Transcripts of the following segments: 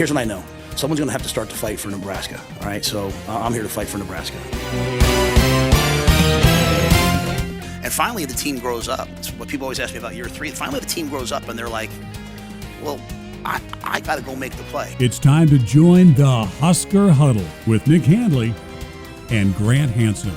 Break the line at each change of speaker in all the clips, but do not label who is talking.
here's what I know. Someone's going to have to start to fight for Nebraska. All right, so I'm here to fight for Nebraska. And finally, the team grows up. It's what people always ask me about year 3. Finally, the team grows up, and they're like, well, I got to go make the play.
It's time to join the Husker Huddle with Nick Handley and Grant Hansen.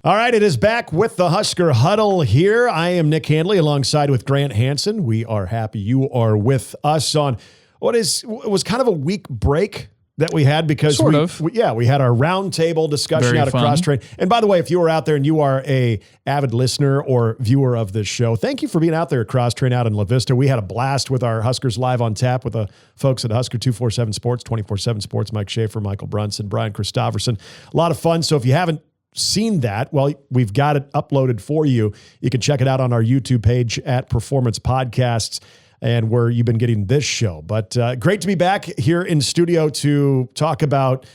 All right, it is back with the Husker Huddle here. I am Nick Handley alongside with Grant Hansen. We are happy you are with us on what was kind of a week break that we had because we had our roundtable discussion out of Cross Train. And by the way, if you are out there and you are a avid listener or viewer of this show, thank you for being out there at Cross Train out in La Vista. We had a blast with our Huskers Live on Tap with the folks at Husker 247 Sports, 24/7 Sports, Mike Schaefer, Michael Brunson, Brian Christopherson. A lot of fun. So if you haven't seen that, well, we've got it uploaded for you. You can check it out on our YouTube page at Performance Podcasts and where you've been getting this show. But great to be back here in studio to talk about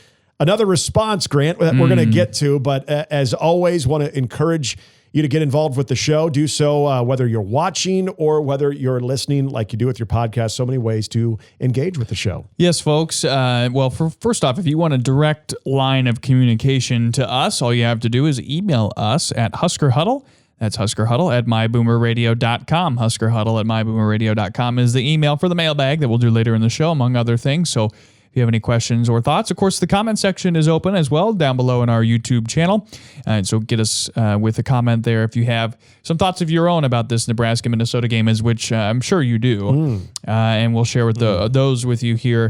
another response, Grant, that we're going to get to. But as always, want to encourage you to get involved with the show. Do so whether you're watching or whether you're listening like you do with your podcast. So many ways to engage with the show.
Yes, folks. First off, if you want a direct line of communication to us, all you have to do is email us at Husker Huddle. That's Husker Huddle at myboomerradio.com. Husker Huddle at myboomerradio.com is the email for the mailbag that we'll do later in the show, among other things. So if you have any questions or thoughts, of course, the comment section is open as well down below in our YouTube channel. And so get us with a comment there if you have some thoughts of your own about this Nebraska-Minnesota game, which I'm sure you do. And we'll share with those with you here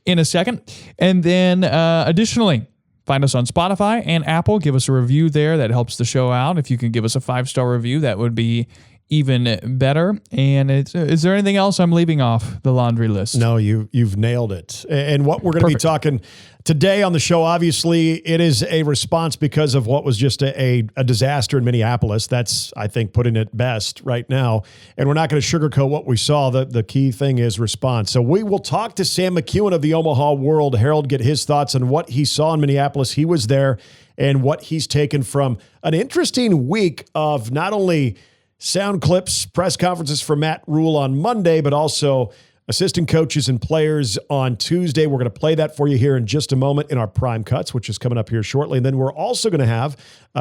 in a second. And then additionally, find us on Spotify and Apple. Give us a review there. That helps the show out. If you can give us a 5-star review, that would be even better. And is there anything else I'm leaving off the laundry list?
No, you've nailed it. And what we're going to be talking today on the show, obviously, it is a response because of what was just a disaster in Minneapolis. That's, I think, putting it best right now. And we're not going to sugarcoat what we saw. The key thing is response. So we will talk to Sam McKewon of the Omaha World-Herald, get his thoughts on what he saw in Minneapolis. He was there, and what he's taken from an interesting week of not only sound clips, press conferences for Matt Rule on Monday, but also assistant coaches and players on Tuesday. We're going to play that for you here in just a moment in our Prime Cuts, which is coming up here shortly. And then we're also going to have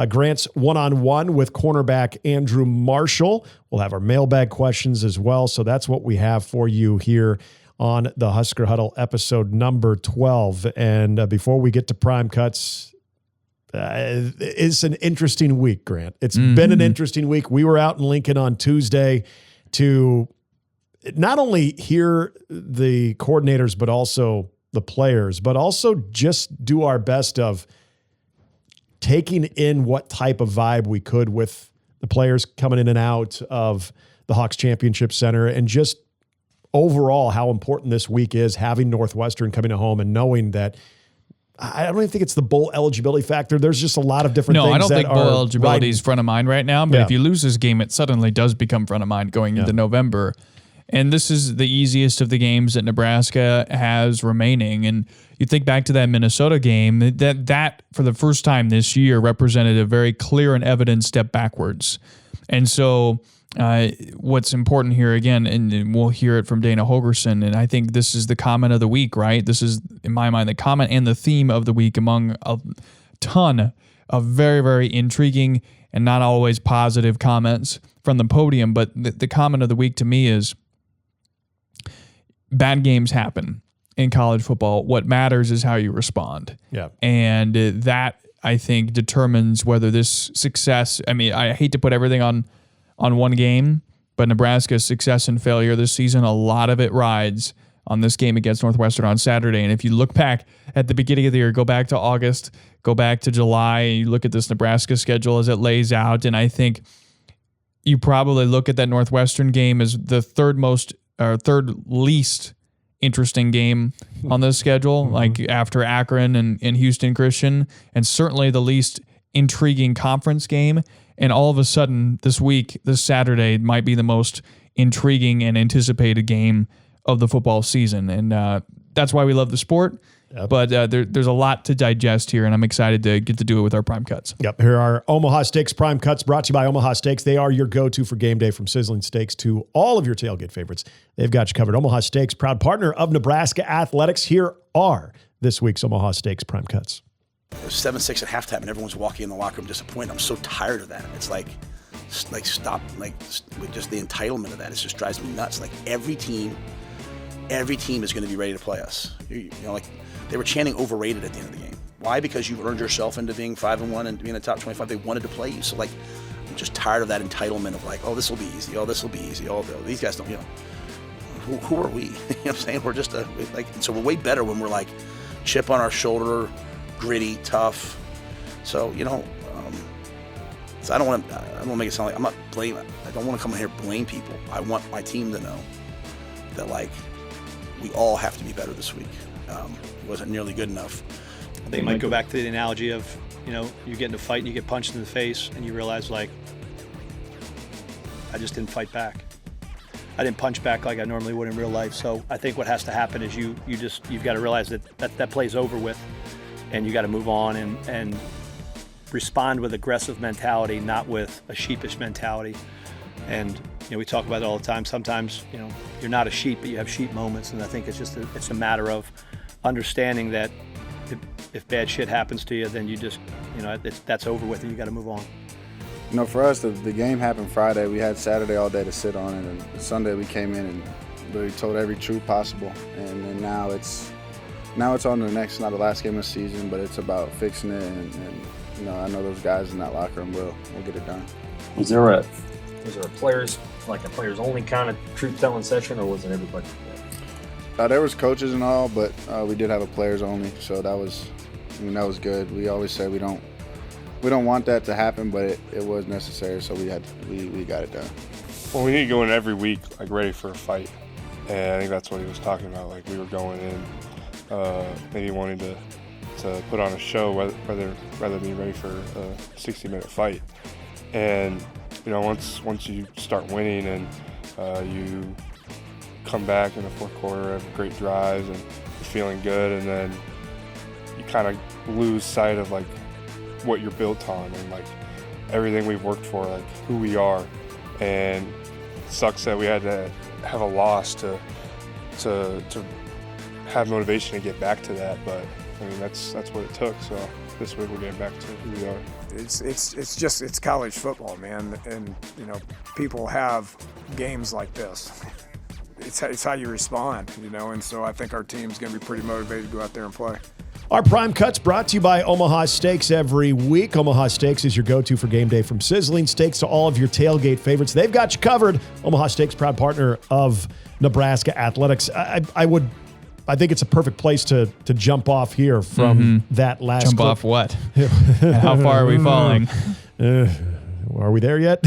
Grant's one-on-one with cornerback Andrew Marshall. We'll have our mailbag questions as well. So that's what we have for you here on the Husker Huddle episode number 12. And before we get to Prime Cuts, it's an interesting week, Grant. It's been an interesting week. We were out in Lincoln on Tuesday to not only hear the coordinators, but also the players, but also just do our best of taking in what type of vibe we could with the players coming in and out of the Hawks Championship Center, and just overall how important this week is, having Northwestern coming home and knowing that I don't even think it's the bowl eligibility factor. There's just a lot of different things.
No, I don't think bowl eligibility is front of mind right now. But if you lose this game, it suddenly does become front of mind going into November. And this is the easiest of the games that Nebraska has remaining. And you think back to that Minnesota game, that for the first time this year represented a very clear and evident step backwards. And so what's important here again, and we'll hear it from Dana Holgerson, and I think this is the comment of the week, right? This is, in my mind, the comment and the theme of the week among a ton of very, very intriguing and not always positive comments from the podium. But the comment of the week to me is bad games happen in college football. What matters is how you respond.
Yeah.
And that, I think, determines whether this success, I mean, I hate to put everything on one game, but Nebraska's success and failure this season, a lot of it rides on this game against Northwestern on Saturday. And if you look back at the beginning of the year, go back to August, go back to July, and you look at this Nebraska schedule as it lays out, and I think you probably look at that Northwestern game as the third least interesting game on this schedule, like after Akron and Houston Christian, and certainly the least intriguing conference game. And all of a sudden, this week, this Saturday, might be the most intriguing and anticipated game of the football season. And that's why we love the sport.
Yep.
But there's a lot to digest here, and I'm excited to get to do it with our prime cuts.
Yep. Here are Omaha Steaks Prime Cuts brought to you by Omaha Steaks. They are your go-to for game day, from sizzling steaks to all of your tailgate favorites. They've got you covered. Omaha Steaks, proud partner of Nebraska Athletics. Here are this week's Omaha Steaks Prime Cuts.
It was 7-6 at halftime, and everyone's walking in the locker room disappointed. I'm so tired of that. It's like stop, just the entitlement of that. It just drives me nuts. Like every team is going to be ready to play us. You know, like they were chanting overrated at the end of the game. Why? Because you've earned yourself into being 5-1 and being in the top 25. They wanted to play you. So like, I'm just tired of that entitlement of like, oh, this will be easy. Oh, this will be easy. Oh, these guys don't. You know, who are we? You know what I'm saying? We're just so we're way better when we're like chip on our shoulder, gritty, tough. So you know. So I don't want to make it sound like I'm not blaming. I don't want to come in here and blame people. I want my team to know that like we all have to be better this week. It wasn't nearly good enough.
I think it might go back to the analogy of, you know, you get in a fight and you get punched in the face and you realize like, I just didn't fight back. I didn't punch back like I normally would in real life. So I think what has to happen is you've got to realize that play's over with, and you got to move on and respond with aggressive mentality, not with a sheepish mentality. And you know, we talk about it all the time. Sometimes, you know, you're not a sheep, but you have sheep moments. And I think it's just it's a matter of understanding that if bad shit happens to you, then you just, you know, that's over with, and you got to move on.
You know, for us, the game happened Friday. We had Saturday all day to sit on it, and Sunday we came in and really told every truth possible. And then now it's on to the next, not the last game of the season, but it's about fixing it. And you know, I know those guys in that locker room will get it done.
Was there a players only kind of truth telling session, or was it everybody?
There was coaches and all, but we did have a players only, so that was good. We always say we don't want that to happen, but it was necessary, so we got it done.
Well, we need to go in every week like ready for a fight, and I think that's what he was talking about. Like we were going in, maybe wanting to put on a show, rather be ready for a 60-minute fight. And you know, once you start winning and you come back in the fourth quarter, have great drives, and you're feeling good, and then you kind of lose sight of like what you're built on and like everything we've worked for, like who we are. And it sucks that we had to have a loss to have motivation to get back to that, but I mean that's what it took. So this week we're getting back to who we are.
It's college football, man, and you know, people have games like this. It's how you respond, you know, and so I think our team's going to be pretty motivated to go out there and play.
Our Prime Cuts brought to you by Omaha Steaks every week. Omaha Steaks is your go-to for game day, from sizzling steaks to all of your tailgate favorites. They've got you covered. Omaha Steaks, proud partner of Nebraska Athletics. I think it's a perfect place to jump off here from that last
Jump
clip.
off what? How far are we falling?
Are we there yet?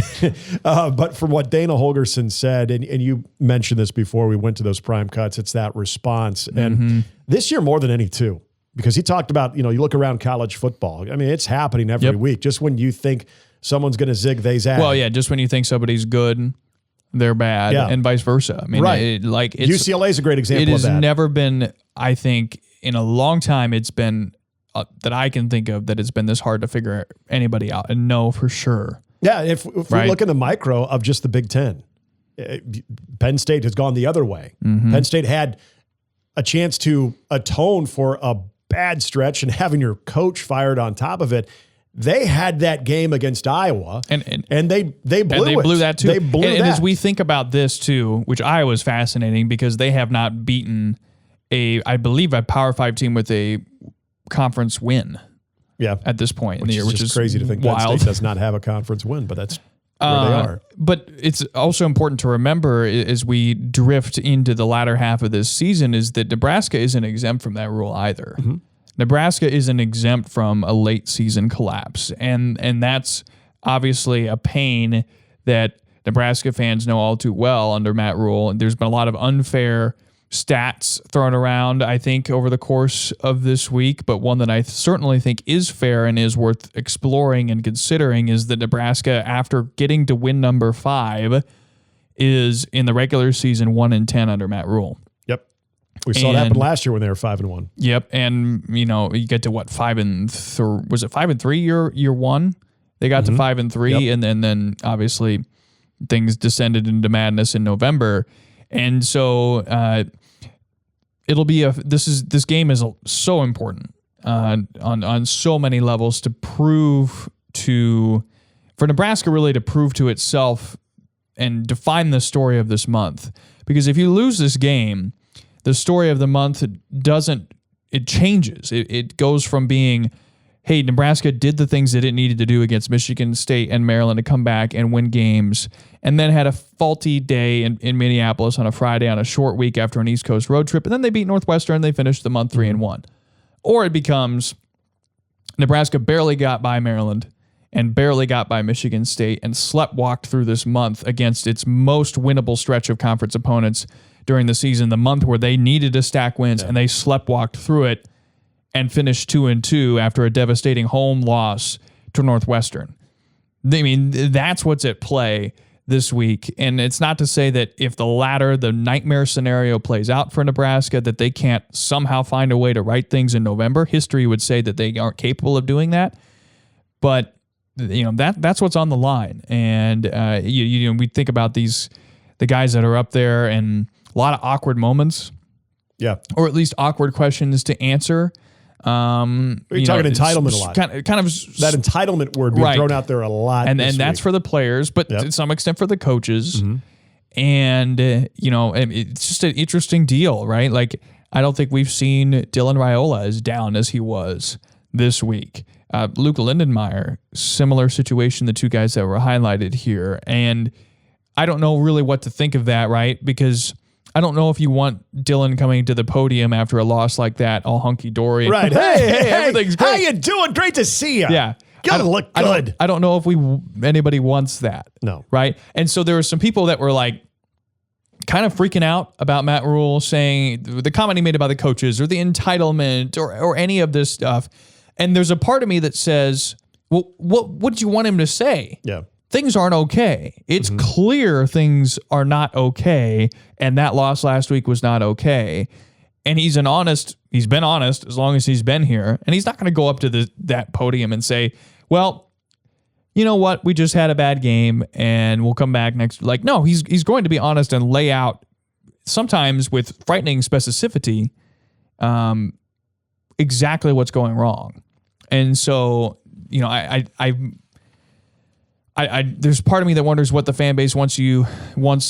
But from what Dana Holgerson said, and you mentioned this before we went to those Prime Cuts, it's that response. And this year more than any two, because he talked about, you know, you look around college football. I mean, it's happening every week. Just when you think someone's going to zig, they zag.
Well, yeah, just when you think somebody's good, they're bad, and vice versa. I mean,
UCLA is a great example of that.
It has never been, I think, in a long time, it's been that I can think of that it's been this hard to figure anybody out and know for sure.
Yeah, if we look in the micro of just the Big Ten, Penn State has gone the other way. Penn State had a chance to atone for a bad stretch and having your coach fired on top of it. They had that game against Iowa, and they blew
that too.
They blew
and
that.
as we think about this too, which Iowa's fascinating because they have not beaten I believe a Power 5 team with a conference win.
Yeah,
at this point in the year,
which is crazy to think
wild.
Penn State does not have a conference win, but that's where they are.
But it's also important to remember as we drift into the latter half of this season is that Nebraska isn't exempt from that rule either. Nebraska isn't exempt from a late season collapse, and that's obviously a pain that Nebraska fans know all too well under Matt Rule. And there's been a lot of unfair stats thrown around, I think, over the course of this week, but one that I certainly think is fair and is worth exploring and considering is that Nebraska, after getting to win number 5, is in the regular season 1-10 under Matt Rule.
Yep. We saw it happen last year when they were 5-1.
Yep, and you get to what 5-3? Was it 5-3 year one? They got to 5-3, and then obviously things descended into madness in November, and so it'll be this game is so important on so many levels for Nebraska really to prove to itself and define the story of this month. Because if you lose this game, the story of the month it changes. It goes from being, hey, Nebraska did the things that it needed to do against Michigan State and Maryland to come back and win games, and then had a faulty day in Minneapolis on a Friday on a short week after an East Coast road trip, and then they beat Northwestern and they finished the month 3-1. Or it becomes Nebraska barely got by Maryland and barely got by Michigan State and walked through this month against its most winnable stretch of conference opponents during the season, the month where they needed to stack wins, and they walked through it and finished 2-2 after a devastating home loss to Northwestern. I mean, that's what's at play this week. And it's not to say that if the latter, the nightmare scenario plays out for Nebraska, that they can't somehow find a way to right things in November. History would say that they aren't capable of doing that. But that's what's on the line. And we think about the guys that are up there, and a lot of awkward moments. Yeah. Or at least awkward questions to answer.
You're talking entitlement a lot. Kind of that entitlement word being thrown out there a lot.
And that's for the players, but to some extent for the coaches. Mm-hmm. And it's just an interesting deal, right? Like, I don't think we've seen Dylan Raiola as down as he was this week. Luke Lindenmeyer, similar situation, the two guys that were highlighted here. And I don't know really what to think of that, right? Because I don't know if you want Dylan coming to the podium after a loss like that, all hunky-dory.
Right. Hey, everything's great. How you doing? Great to see you.
Yeah.
Gotta look good.
I don't know if anybody wants that.
No.
Right? And so there were some people that were like kind of freaking out about Matt Rule, saying the comment he made about the coaches or the entitlement or any of this stuff. And there's a part of me that says, well, what do you want him to say?
Yeah.
Things aren't okay. It's clear things are not okay, and that loss last week was not okay. And he's been honest as long as he's been here, and he's not going to go up to that podium and say, well, you know what, we just had a bad game, and we'll come back next. Like, no, he's going to be honest and lay out, sometimes with frightening specificity, exactly what's going wrong. And so, there's part of me that wonders what the fan base wants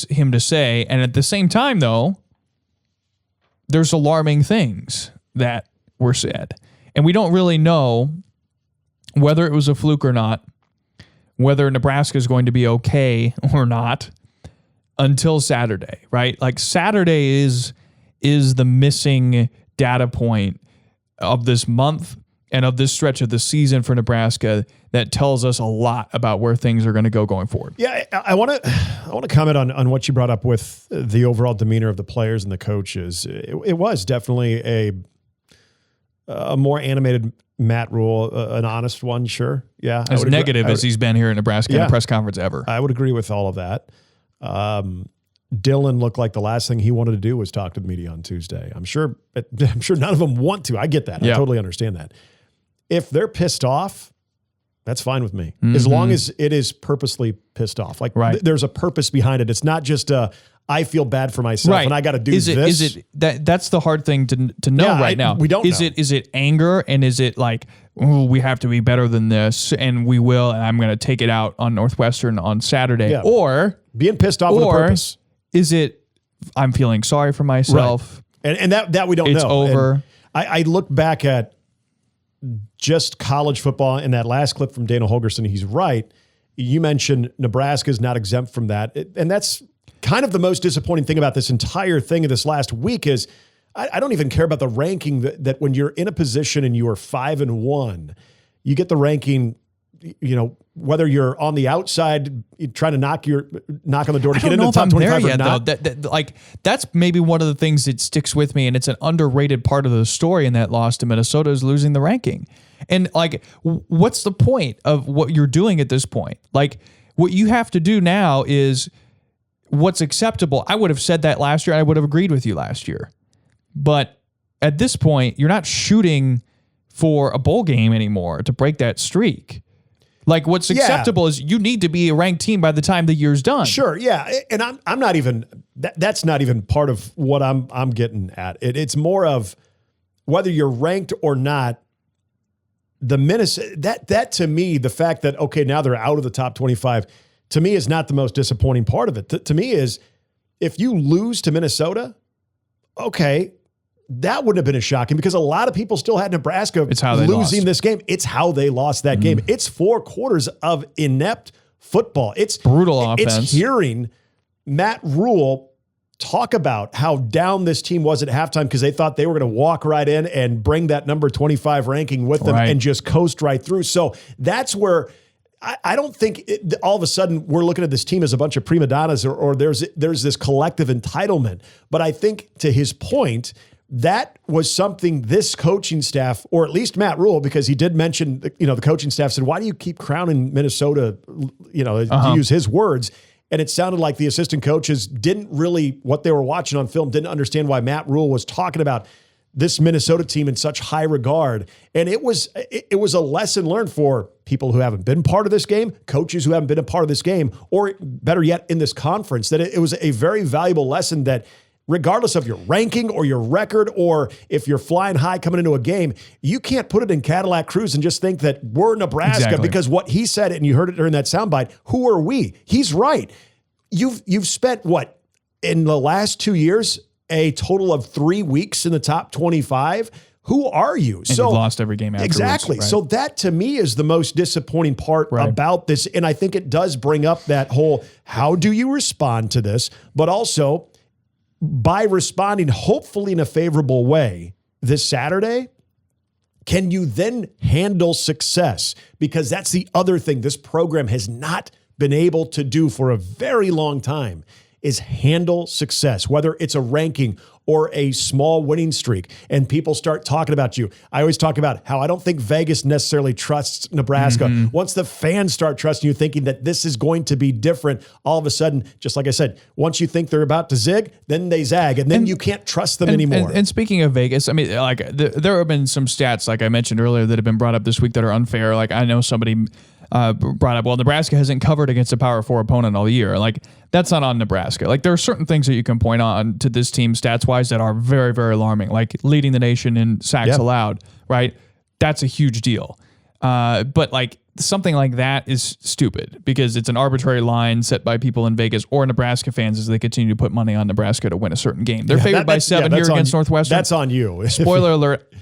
him to say. And at the same time, though, there's alarming things that were said. And we don't really know whether it was a fluke or not, whether Nebraska is going to be okay or not until Saturday, right? Like, Saturday is the missing data point of this month and of this stretch of the season for Nebraska that tells us a lot about where things are going to go going forward.
Yeah, I want to comment on what you brought up with the overall demeanor of the players and the coaches. It was definitely a more animated Matt Rule, an honest one, sure. Yeah,
as negative as he's been here in Nebraska in a press conference ever.
I would agree with all of that. Dylan looked like the last thing he wanted to do was talk to the media on Tuesday. I'm sure none of them want to. I get that. I totally understand that. If they're pissed off, that's fine with me. As long as it is purposely pissed off. Like, there's a purpose behind it. It's not just I feel bad for myself and I got to do this.
Is it that's the hard thing to know right now.
We don't know.
Is it anger, and is it like, oh, we have to be better than this, and we will, and I'm going to take it out on Northwestern on Saturday, or
being pissed off with a purpose?
Is it I'm feeling sorry for myself?
Right. And that we don't know.
It's over.
And I look back at just college football in that last clip from Dana Holgerson. He's right. You mentioned Nebraska is not exempt from that. And that's kind of the most disappointing thing about this entire thing of this last week is I don't even care about the ranking that when you're in a position and you are 5-1, you get the ranking, whether you're on the outside trying to knock on the door to get into the top 25 or not.
That's maybe one of the things that sticks with me, and it's an underrated part of the story in that loss to Minnesota is losing the ranking. And what's the point of what you're doing at this point? Like, what you have to do now is what's acceptable. I would have said that last year. I would have agreed with you last year. But at this point, you're not shooting for a bowl game anymore to break that streak. Like, what's acceptable is you need to be a ranked team by the time the year's done.
Sure, yeah, and I'm not even that's not even part of what I'm getting at. It's more of whether you're ranked or not. The Minnesota that to me, the fact that okay, now they're out of the top 25, to me is not the most disappointing part of it. To me is if you lose to Minnesota, okay, that wouldn't have been as shocking because a lot of people still had Nebraska losing this game. It's how they lost that game. It's 4 quarters of inept football. It's
brutal offense.
It's hearing Matt Rule talk about how down this team was at halftime because they thought they were going to walk right in and bring that number 25 ranking with them and just coast right through. So that's where I don't think all of a sudden we're looking at this team as a bunch of prima donnas or there's this collective entitlement. But I think to his point, that was something this coaching staff, or at least Matt Rule, because he did mention, the coaching staff said, why do you keep crowning Minnesota, to use his words. And it sounded like the assistant coaches didn't really, what they were watching on film, didn't understand why Matt Rule was talking about this Minnesota team in such high regard. And it was a lesson learned for people who haven't been part of this game, coaches who haven't been a part of this game, or better yet, in this conference, that it was a very valuable lesson that regardless of your ranking or your record, or if you're flying high coming into a game, you can't put it in Cadillac Cruise and just think that we're Nebraska because what he said, and you heard it during that soundbite, who are we? He's right. You've spent what in the last 2 years, a total of 3 weeks in the top 25. Who are you?
And you've lost every game afterwards.
Exactly. Right. So that to me is the most disappointing part about this. And I think it does bring up that whole, how do you respond to this? But also, by responding hopefully in a favorable way this Saturday, can you then handle success? Because that's the other thing this program has not been able to do for a very long time, is handle success, whether it's a ranking or a small winning streak, and people start talking about you. I always talk about how I don't think Vegas necessarily trusts Nebraska. Once the fans start trusting you, thinking that this is going to be different, all of a sudden, just like I said, once you think they're about to zig, then they zag, and then you can't trust them anymore.
And speaking of Vegas, I mean, like there have been some stats, like I mentioned earlier, that have been brought up this week that are unfair. Like I know somebody brought up, well, Nebraska hasn't covered against a Power 4 opponent all year. Like, that's not on Nebraska. Like, there are certain things that you can point on to this team stats-wise that are very, very alarming, like leading the nation in sacks allowed, right? That's a huge deal. But, like, something like that is stupid because it's an arbitrary line set by people in Vegas or Nebraska fans as they continue to put money on Nebraska to win a certain game. They're favored by 7 here against Northwestern.
That's on you.
Spoiler alert.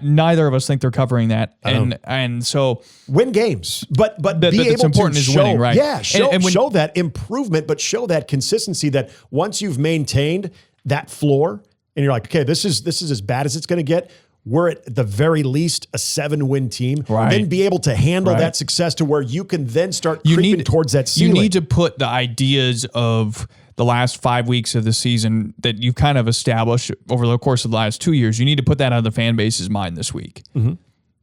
Neither of us think they're covering that, and so
win games, but be able to show,
winning, right?
Yeah, show that improvement, but show that consistency. That once you've maintained that floor, and you're like, okay, this is as bad as it's going to get. We're at the very least a 7-win team. Right. Then be able to handle that success to where you can then start creeping towards that ceiling.
You need to put the ideas of the last 5 weeks of the season that you've kind of established over the course of the last 2 years. You need to put that out of the fan base's mind this week.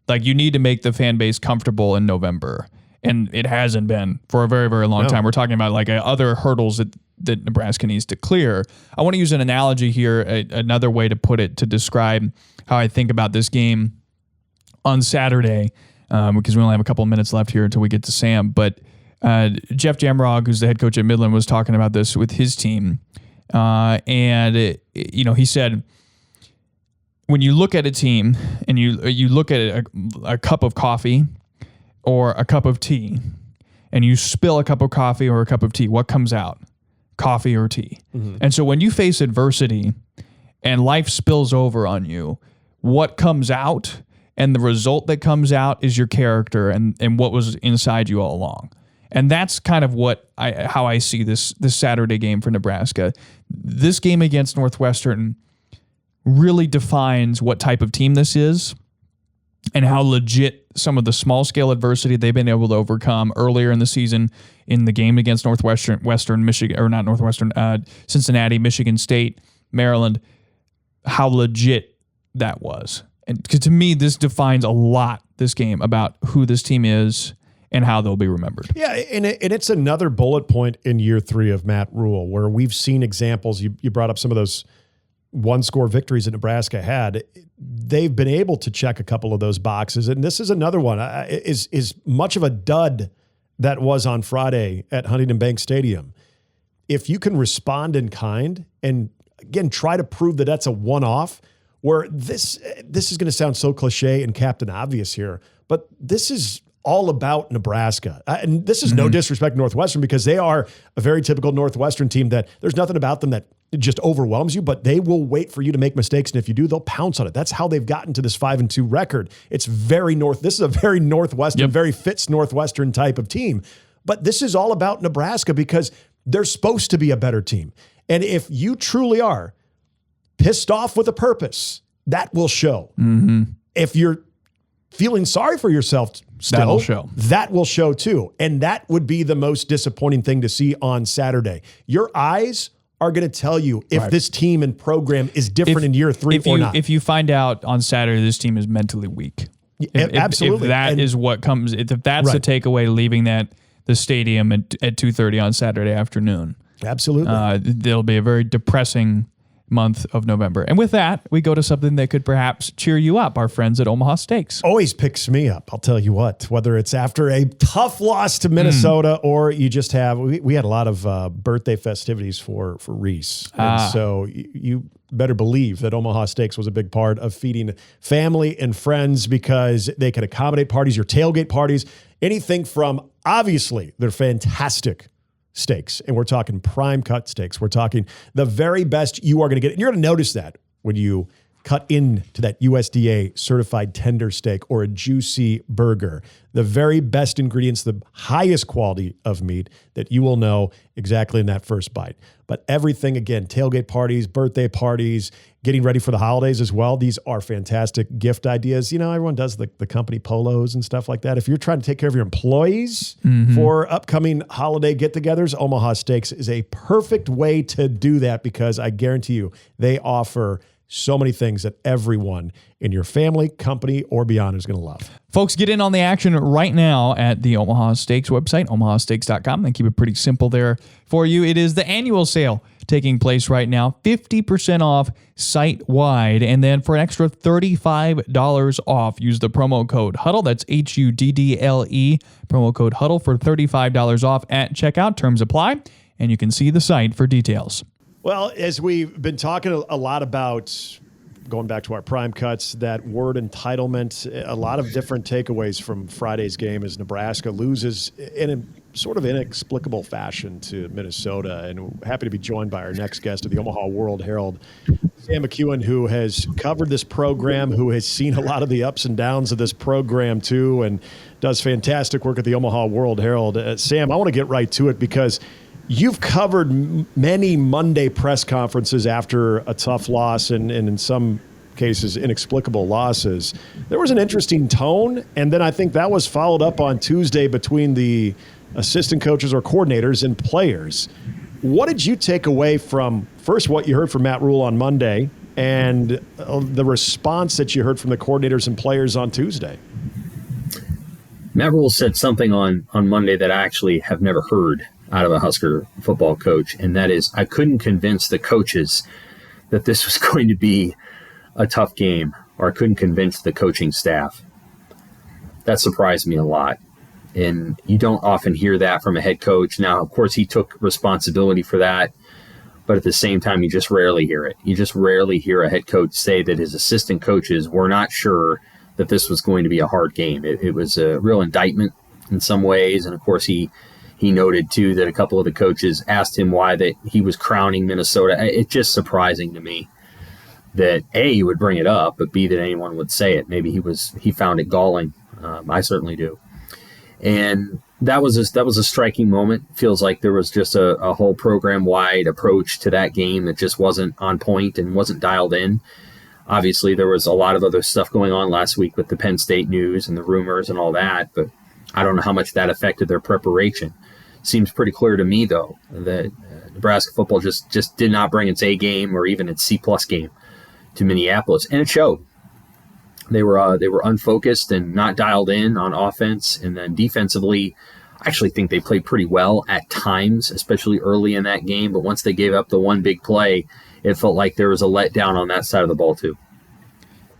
Like, you need to make the fan base comfortable in November. And it hasn't been for a very, very long time. We're talking about like other hurdles that Nebraska needs to clear. I want to use an analogy here, another way to put it, to describe how I think about this game on Saturday, because we only have a couple of minutes left here until we get to Sam. But Jeff Jamrog, who's the head coach at Midland, was talking about this with his team. He said, when you look at a team and you look at a cup of coffee or a cup of tea, and you spill a cup of coffee or a cup of tea, what comes out? Coffee or tea. And so when you face adversity and life spills over on you, what comes out and the result that comes out is your character and what was inside you all along. And that's kind of how I see this Saturday game for Nebraska. This game against Northwestern really defines what type of team this is and how legit some of the small-scale adversity they've been able to overcome earlier in the season in the game against Cincinnati, Michigan State, Maryland, how legit that was. And to me, this defines a lot, this game, about who this team is and how they'll be remembered.
Yeah, and it's another bullet point in year 3 of Matt Rule, where we've seen examples. You brought up some of those one-score victories that Nebraska had, they've been able to check a couple of those boxes. And this is another one. Is much of a dud that was on Friday at Huntington Bank Stadium. If you can respond in kind and, again, try to prove that that's a one-off, where this is going to sound so cliche and Captain Obvious here, but this is all about Nebraska. And this is no disrespect to Northwestern, because they are a very typical Northwestern team that there's nothing about them that just overwhelms you, but they will wait for you to make mistakes. And if you do, they'll pounce on it. That's how they've gotten to this 5-2 record. It's this is a very Northwestern, very Fitz Northwestern type of team. But this is all about Nebraska, because they're supposed to be a better team. And if you truly are pissed off with a purpose, that will show. If you're feeling sorry for yourself still, that will show too. And that would be the most disappointing thing to see on Saturday. Your eyes are going to tell you if this team and program is different in year 3 or not.
If you find out on Saturday this team is mentally weak.
Absolutely.
If that is what comes, if that's the takeaway, leaving the stadium at 2:30 on Saturday afternoon.
Absolutely.
There'll be a very depressing month of November. And with that, we go to something that could perhaps cheer you up. Our friends at Omaha Steaks.
Always picks me up, I'll tell you what. Whether it's after a tough loss to Minnesota or you just have, we had a lot of birthday festivities for Reese. And so you better believe that Omaha Steaks was a big part of feeding family and friends, because they can accommodate parties, your tailgate parties, anything from, obviously, they're fantastic steaks. And we're talking prime cut steaks. We're talking the very best you are going to get. And you're going to notice that when you cut into that USDA certified tender steak or a juicy burger. The very best ingredients, the highest quality of meat that you will know exactly in that first bite. But everything, again, tailgate parties, birthday parties, getting ready for the holidays as well. These are fantastic gift ideas. You know, everyone does the company polos and stuff like that. If you're trying to take care of your employees for upcoming holiday get-togethers, Omaha Steaks is a perfect way to do that, because I guarantee you they offer so many things that everyone in your family, company, or beyond is going to love.
Folks, get in on the action right now at the Omaha Steaks website, omahasteaks.com. They keep it pretty simple there for you. It is the annual sale taking place right now, 50% off site-wide. And then for an extra $35 off, use the promo code HUDDLE. That's HUDDLE, promo code HUDDLE for $35 off at checkout. Terms apply, and you can see the site for details.
Well, as we've been talking a lot about, going back to our prime cuts, that word entitlement, a lot of different takeaways from Friday's game as Nebraska loses in a sort of inexplicable fashion to Minnesota. And we're happy to be joined by our next guest of the Omaha World-Herald, Sam McKewon, who has covered this program, who has seen a lot of the ups and downs of this program too, and does fantastic work at the Omaha World-Herald. Sam, I want to get right to it, because you've covered many Monday press conferences after a tough loss and in some cases inexplicable losses. There was an interesting tone, and then I think that was followed up on Tuesday between the assistant coaches or coordinators and players. What did you take away from, first, what you heard from Matt Rule on Monday and the response that you heard from the coordinators and players on Tuesday?
Matt Rule said something on Monday that I actually have never heard out of a Husker football coach, and that is, I couldn't convince the coaches that this was going to be a tough game, or I couldn't convince the coaching staff. That surprised me a lot, and you don't often hear that from a head coach. Now, of course, he took responsibility for that, but at the same time, you just rarely hear it. You just rarely hear a head coach say that his assistant coaches were not sure that this was going to be a hard game. It was a real indictment in some ways, and of course, he noted, too, that a couple of the coaches asked him why that he was crowning Minnesota. It's just surprising to me that, A, he would bring it up, but B, that anyone would say it. Maybe he found it galling. I certainly do. And that was a striking moment. Feels like there was just a whole program-wide approach to that game that just wasn't on point and wasn't dialed in. Obviously, there was a lot of other stuff going on last week with the Penn State news and the rumors and all that, but I don't know how much that affected their preparation. Seems pretty clear to me, though, that Nebraska football just did not bring its A game or even its C+ game to Minneapolis, and it showed. They were unfocused and not dialed in on offense, and then defensively, I actually think they played pretty well at times, especially early in that game. But once they gave up the one big play, it felt like there was a letdown on that side of the ball too.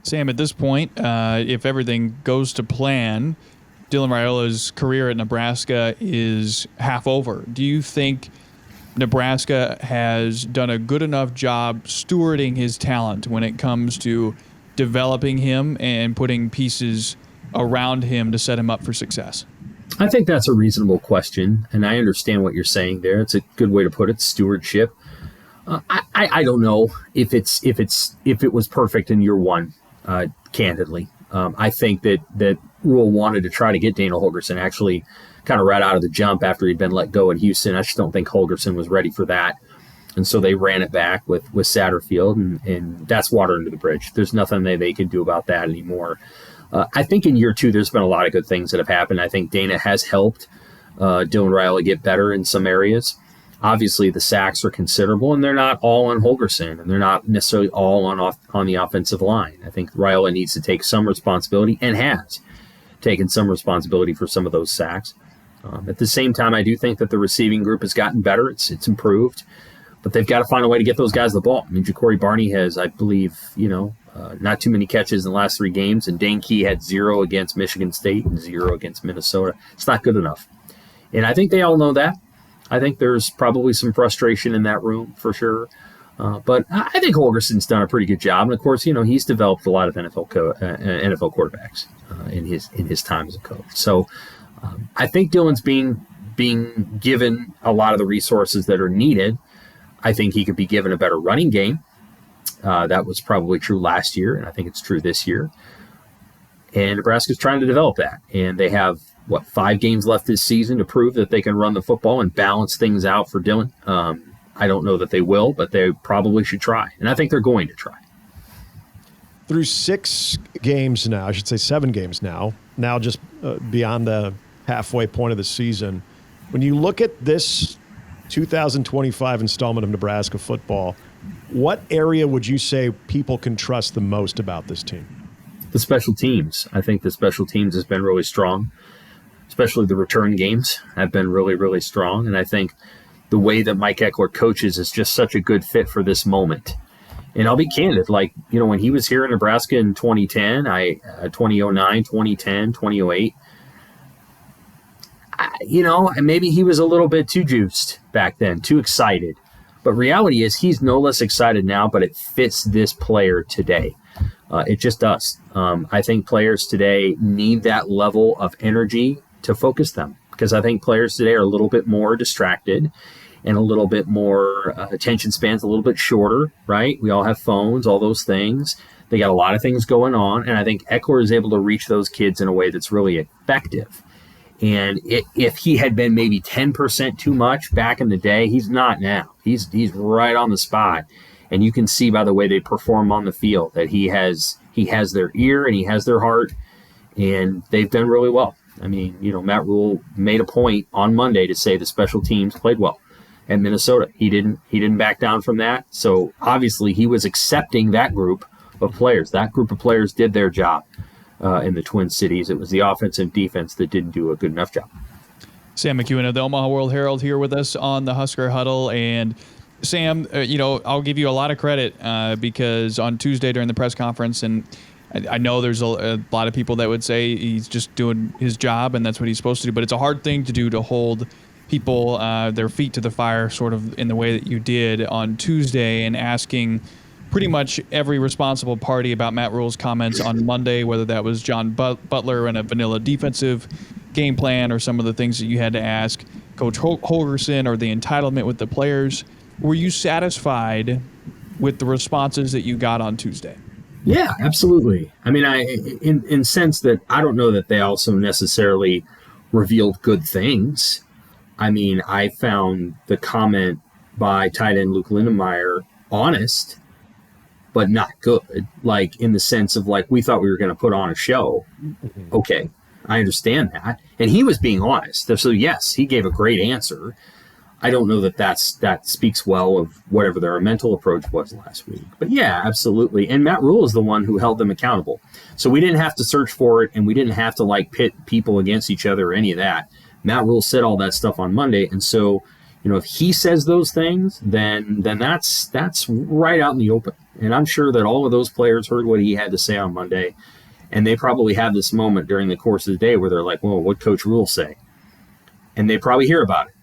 Sam, at this point, if everything goes to plan, Dylan Raiola's career at Nebraska is half over. Do you think Nebraska has done a good enough job stewarding his talent when it comes to developing him and putting pieces around him to set him up for success?
I think that's a reasonable question, and I understand what you're saying there. It's a good way to put it, stewardship. I don't know if it was perfect in year one, candidly. I think that Rule wanted to try to get Dana Holgorsen actually kind of right out of the jump after he'd been let go at Houston. I just don't think Holgorsen was ready for that. And so they ran it back with Satterfield, and that's water under the bridge. There's nothing they can do about that anymore. I think in year two, there's been a lot of good things that have happened. I think Dana has helped Dylan Raiola get better in some areas. Obviously, the sacks are considerable, and they're not all on Holgorsen, and they're not necessarily all on the offensive line. I think Raiola needs to take some responsibility, and has taken some responsibility for some of those sacks. At the same time, I do think that the receiving group has gotten better. It's improved, but they've got to find a way to get those guys the ball. I mean, Ja'Cory Barney has, I believe, not too many catches in the last 3 games, and Dane Key had 0 against Michigan State and 0 against Minnesota. It's not good enough. And I think they all know that. I think there's probably some frustration in that room for sure. But I think Holgorsen's done a pretty good job. And, of course, he's developed a lot of NFL quarterbacks in his time as a coach. So I think Dylan's being given a lot of the resources that are needed. I think he could be given a better running game. That was probably true last year, and I think it's true this year. And Nebraska's trying to develop that. And they have, 5 games left this season to prove that they can run the football and balance things out for Dylan. I don't know that they will, but they probably should try. And I think they're going to try.
Through 6 games now, I should say 7 games now just beyond the halfway point of the season, when you look at this 2025 installment of Nebraska football, what area would you say people can trust the most about this team?
The special teams. I think the special teams has been really strong, especially the return games have been really, really strong. And I think the way that Mike Eckler coaches is just such a good fit for this moment. And I'll be candid, when he was here in Nebraska in 2010, 2009, 2010, 2008, maybe he was a little bit too juiced back then, too excited. But reality is he's no less excited now, but it fits this player today. It just does. I think players today need that level of energy to focus them, because I think players today are a little bit more distracted and a little bit more attention spans a little bit shorter, right? We all have phones, all those things. They got a lot of things going on, and I think Eckler is able to reach those kids in a way that's really effective. And if he had been maybe 10% too much back in the day, he's not now. He's right on the spot. And you can see by the way they perform on the field that he has their ear and he has their heart, and they've done really well. I mean, Matt Rule made a point on Monday to say the special teams played well at Minnesota. He didn't back down from that. So obviously he was accepting that group of players. That group of players did their job. In the Twin Cities. It was the offense and defense that didn't do a good enough job.
Sam McKewon of the Omaha World-Herald here with us on the Husker Huddle. And Sam, I'll give you a lot of credit because on Tuesday during the press conference, and I know there's a lot of people that would say he's just doing his job and that's what he's supposed to do, but it's a hard thing to do, to hold people their feet to the fire sort of in the way that you did on Tuesday, and asking pretty much every responsible party about Matt Rule's comments on Monday, whether that was John Butler and a vanilla defensive game plan or some of the things that you had to ask Coach Holgorsen or the entitlement with the players. Were you satisfied with the responses that you got on Tuesday?
Yeah, absolutely. I mean, in sense that I don't know that they also necessarily revealed good things. I mean, I found the comment by tight end Luke Lindenmeyer honest, but not good, in the sense of we thought we were going to put on a show. Okay, I understand that. And he was being honest. So yes, he gave a great answer. I don't know that speaks well of whatever their mental approach was last week. But yeah, absolutely. And Matt Rule is the one who held them accountable. So we didn't have to search for it, and we didn't have to pit people against each other or any of that. Matt Rule said all that stuff on Monday, and so if he says those things, then that's right out in the open. And I'm sure that all of those players heard what he had to say on Monday, and they probably have this moment during the course of the day where they're like, "Well, what'd Coach Rule say?" And they probably hear about it.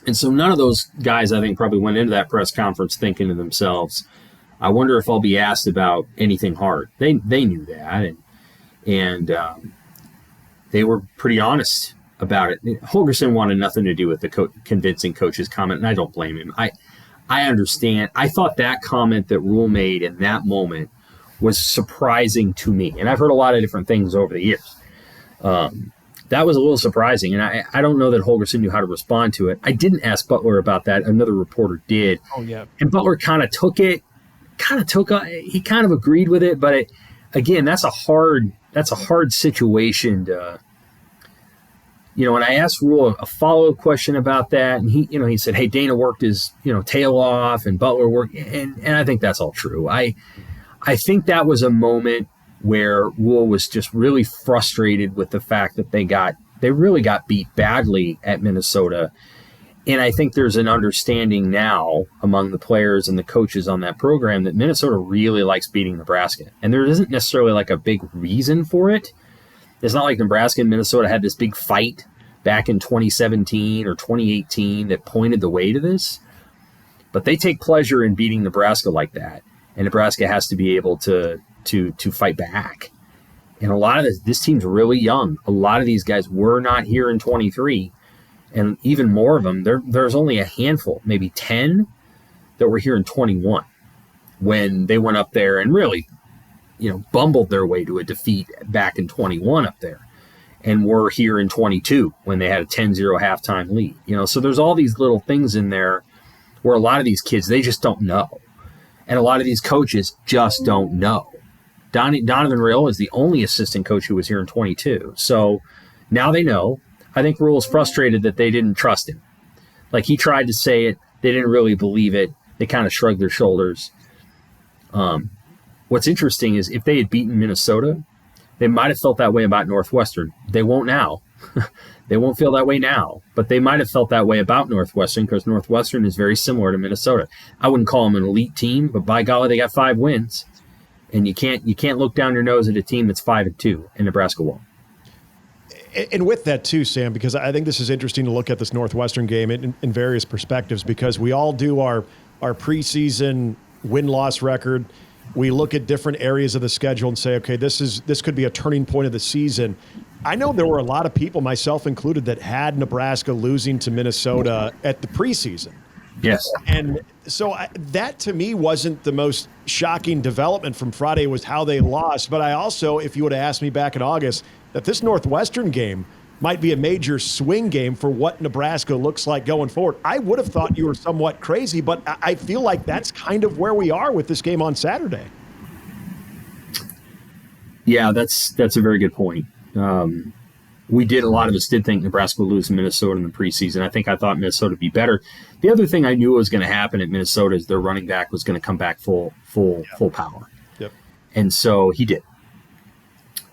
And so none of those guys, I think, probably went into that press conference thinking to themselves, "I wonder if I'll be asked about anything hard." They knew that, and they were pretty honest about it. Holgorsen wanted nothing to do with the convincing coach's comment, and I don't blame him. I understand. I thought that comment that Rule made in that moment was surprising to me, and I've heard a lot of different things over the years. That was a little surprising, and I don't know that Holgorsen knew how to respond to it. I didn't ask Butler about that. Another reporter did.
Oh, yeah. And
Butler kind of took it, he kind of agreed with it, but again, that's a hard situation to, and I asked Rule a follow-up question about that, and he said, "Hey, Dana worked his, tail off, and Butler worked," and I think that's all true. I think that was a moment where Rule was just really frustrated with the fact that they really got beat badly at Minnesota. And I think there's an understanding now among the players and the coaches on that program that Minnesota really likes beating Nebraska. And there isn't necessarily like a big reason for it. It's not like Nebraska and Minnesota had this big fight back in 2017 or 2018 that pointed the way to this. But they take pleasure in beating Nebraska like that. And Nebraska has to be able to fight back. And a lot of this team's really young. A lot of these guys were not here in 23. And even more of them, there's only a handful, maybe 10, that were here in 21 when they went up there and really, bumbled their way to a defeat back in 21 up there, and were here in 22 when they had a 10-0 halftime lead. So there's all these little things in there where a lot of these kids, they just don't know. And a lot of these coaches just don't know. Donovan Rail is the only assistant coach who was here in 22. So now they know. I think Rule is frustrated that they didn't trust him. Like, he tried to say it. They didn't really believe it. They kind of shrugged their shoulders. What's interesting is if they had beaten Minnesota, they might have felt that way about Northwestern. They won't now. They won't feel that way now. But they might have felt that way about Northwestern because Northwestern is very similar to Minnesota. I wouldn't call them an elite team, but by golly, they got 5 wins. And you can't look down your nose at a team that's 5-2, and Nebraska won't.
And with that too, Sam, because I think this is interesting to look at this Northwestern game in various perspectives, because we all do our preseason win-loss record. We look at different areas of the schedule and say, okay, this could be a turning point of the season. I know there were a lot of people, myself included, that had Nebraska losing to Minnesota at the preseason.
Yes.
And so that to me wasn't the most shocking development from Friday, was how they lost. But I also, if you would have asked me back in August, that this Northwestern game might be a major swing game for what Nebraska looks like going forward, I would have thought you were somewhat crazy, but I feel like that's kind of where we are with this game on Saturday.
Yeah, that's a very good point. A lot of us did think Nebraska would lose to Minnesota in the preseason. I thought Minnesota would be better. The other thing I knew was going to happen at Minnesota is their running back was going to come back full power.
Yep.
And so he did.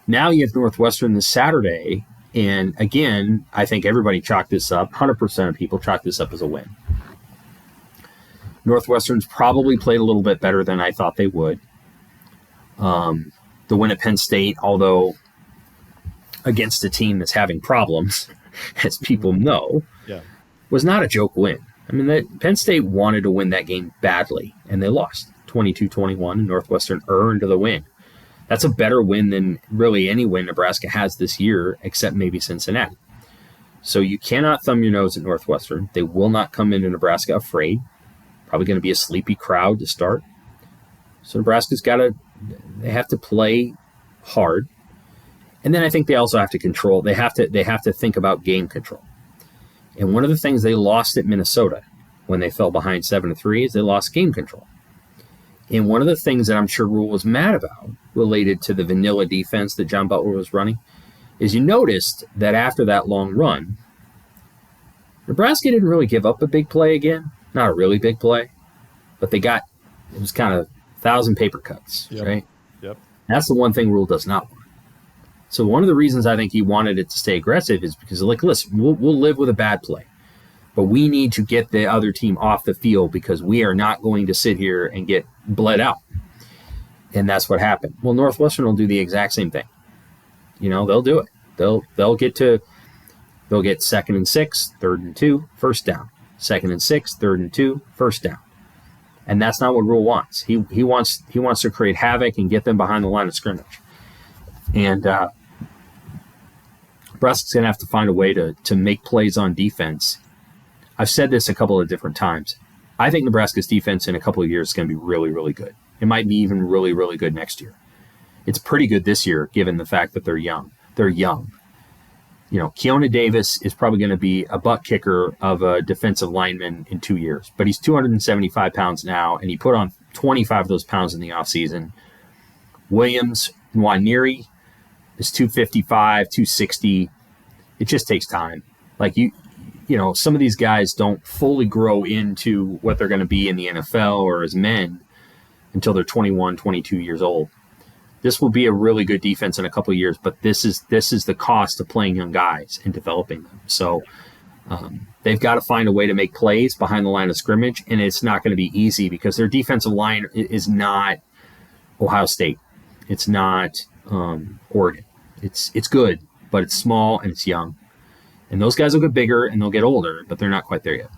Now you have Northwestern this Saturday, and again, I think everybody chalked this up. 100% of people chalked this up as a win. Northwestern's probably played a little bit better than I thought they would. The win at Penn State, although against a team that's having problems, as people know, was not a joke win. I mean, Penn State wanted to win that game badly, and they lost 22-21, and Northwestern earned the win. That's a better win than really any win Nebraska has this year, except maybe Cincinnati. So you cannot thumb your nose at Northwestern. They will not come into Nebraska afraid. Probably going to be a sleepy crowd to start. So Nebraska's they have to play hard. And then I think they also have to control. They have to think about game control. And one of the things they lost at Minnesota when they fell behind 7-3 is they lost game control. And one of the things that I'm sure Rule was mad about related to the vanilla defense that John Butler was running is you noticed that after that long run, Nebraska didn't really give up a big play again. Not a really big play, but it was kind of 1,000 paper cuts, right?
Yep.
That's the one thing Rule does not want. So one of the reasons I think he wanted it to stay aggressive is because, like, listen, we'll live with a bad play, but we need to get the other team off the field because we are not going to sit here and get bled out. And that's what happened. Well, Northwestern will do the exact same thing. They'll do it. They'll get 2nd and 6, 3rd and 2, first down. 2nd and 6, 3rd and 2, first down. And that's not what Rule wants. He wants to create havoc and get them behind the line of scrimmage. And Nebraska's going to have to find a way to make plays on defense. I've said this a couple of different times. I think Nebraska's defense in a couple of years is going to be really, really good. It might be even really, really good next year. It's pretty good this year, given the fact that they're young. They're young. Keona Davis is probably going to be a butt kicker of a defensive lineman in 2 years, but he's 275 pounds now, and he put on 25 of those pounds in the offseason. Williams Nwaneri is 255, 260. It just takes time. Like, some of these guys don't fully grow into what they're going to be in the NFL or as men until they're 21, 22 years old. This will be a really good defense in a couple of years, but this is the cost of playing young guys and developing them. So they've got to find a way to make plays behind the line of scrimmage, and it's not going to be easy because their defensive line is not Ohio State. It's not Oregon. It's good, but it's small and it's young. And those guys will get bigger and they'll get older, but they're not quite there yet.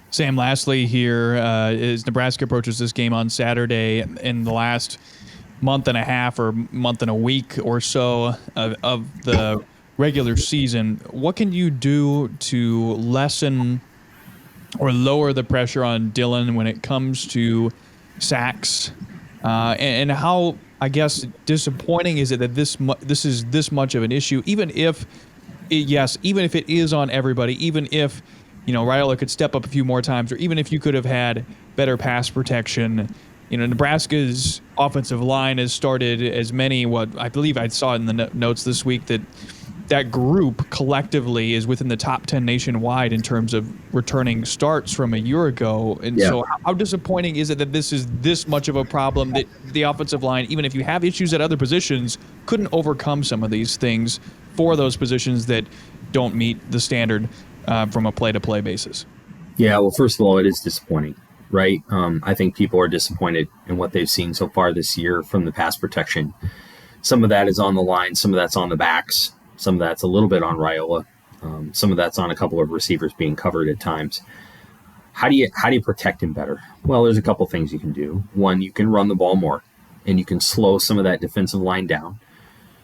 Sam, lastly here, as Nebraska approaches this game on Saturday, in the last month and a half or month and a week or so of the regular season, what can you do to lessen or lower the pressure on Dylan when it comes to sacks? And how, I guess, disappointing is it that this is this much of an issue, even if it is on everybody, even if Raiola could step up a few more times, or even if you could have had better pass protection. Nebraska's offensive line has started as many, what I believe I saw in the notes this week, that group collectively is within the top 10 nationwide in terms of returning starts from a year ago. And so how disappointing is it that this is this much of a problem, that the offensive line, even if you have issues at other positions, couldn't overcome some of these things for those positions that don't meet the standard from a play-to-play basis? Yeah,
well, first of all, it is disappointing, right? I think people are disappointed in what they've seen so far this year from the pass protection. Some of that is on the line, some of that's on the backs, some of that's a little bit on Raiola, some of that's on a couple of receivers being covered at times. How do you protect him better? Well, there's a couple things you can do. One, you can run the ball more, and you can slow some of that defensive line down.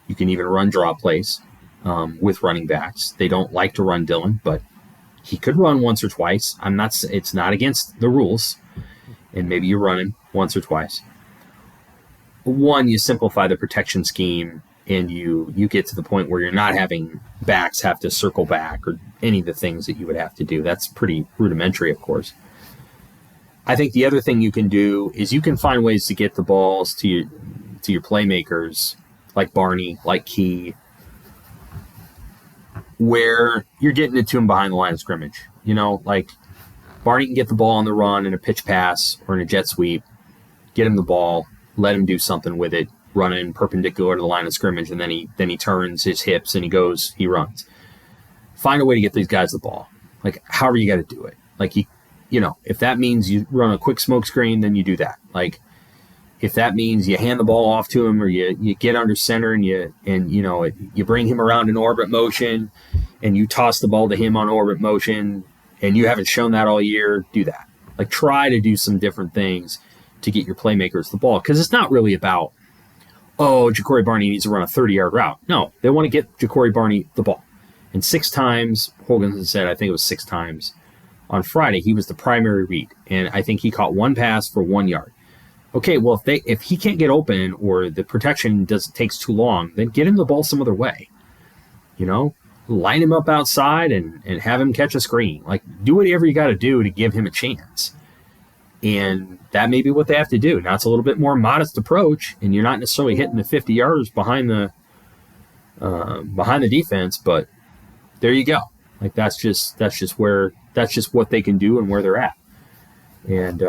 You can even run draw plays with running backs. They don't like to run Dylan, but he could run once or twice. It's not against the rules, and maybe you run him once or twice. One, you simplify the protection scheme, and you get to the point where you're not having backs have to circle back or any of the things that you would have to do. That's pretty rudimentary, of course. I think the other thing you can do is you can find ways to get the balls to your playmakers, like Barney, like Key, where you're getting it to him behind the line of scrimmage. Like Barney can get the ball on the run in a pitch pass or in a jet sweep, get him the ball, let him do something with it, run in perpendicular to the line of scrimmage, and then he turns his hips and he runs. Find a way to get these guys the ball. Like, however you got to do it. Like, if that means you run a quick smoke screen, then you do that. Like, if that means you hand the ball off to him, or you get under center and you bring him around in orbit motion and you toss the ball to him on orbit motion, and you haven't shown that all year, do that. Like, try to do some different things to get your playmakers the ball, because it's not really about, Ja'Cory Barney needs to run a 30-yard route. No, they want to get Ja'Cory Barney the ball. And 6 times, Holgen said, I think it was 6 times on Friday, he was the primary read, and I think he caught 1 pass for 1 yard. Okay, well, if he can't get open or the protection takes too long, then get him the ball some other way. Line him up outside and have him catch a screen. Like, do whatever you got to do to give him a chance. And that may be what they have to do. Now, it's a little bit more modest approach, and you're not necessarily hitting the 50 yards behind the defense, but there you go. Like, that's just what they can do and where they're at. And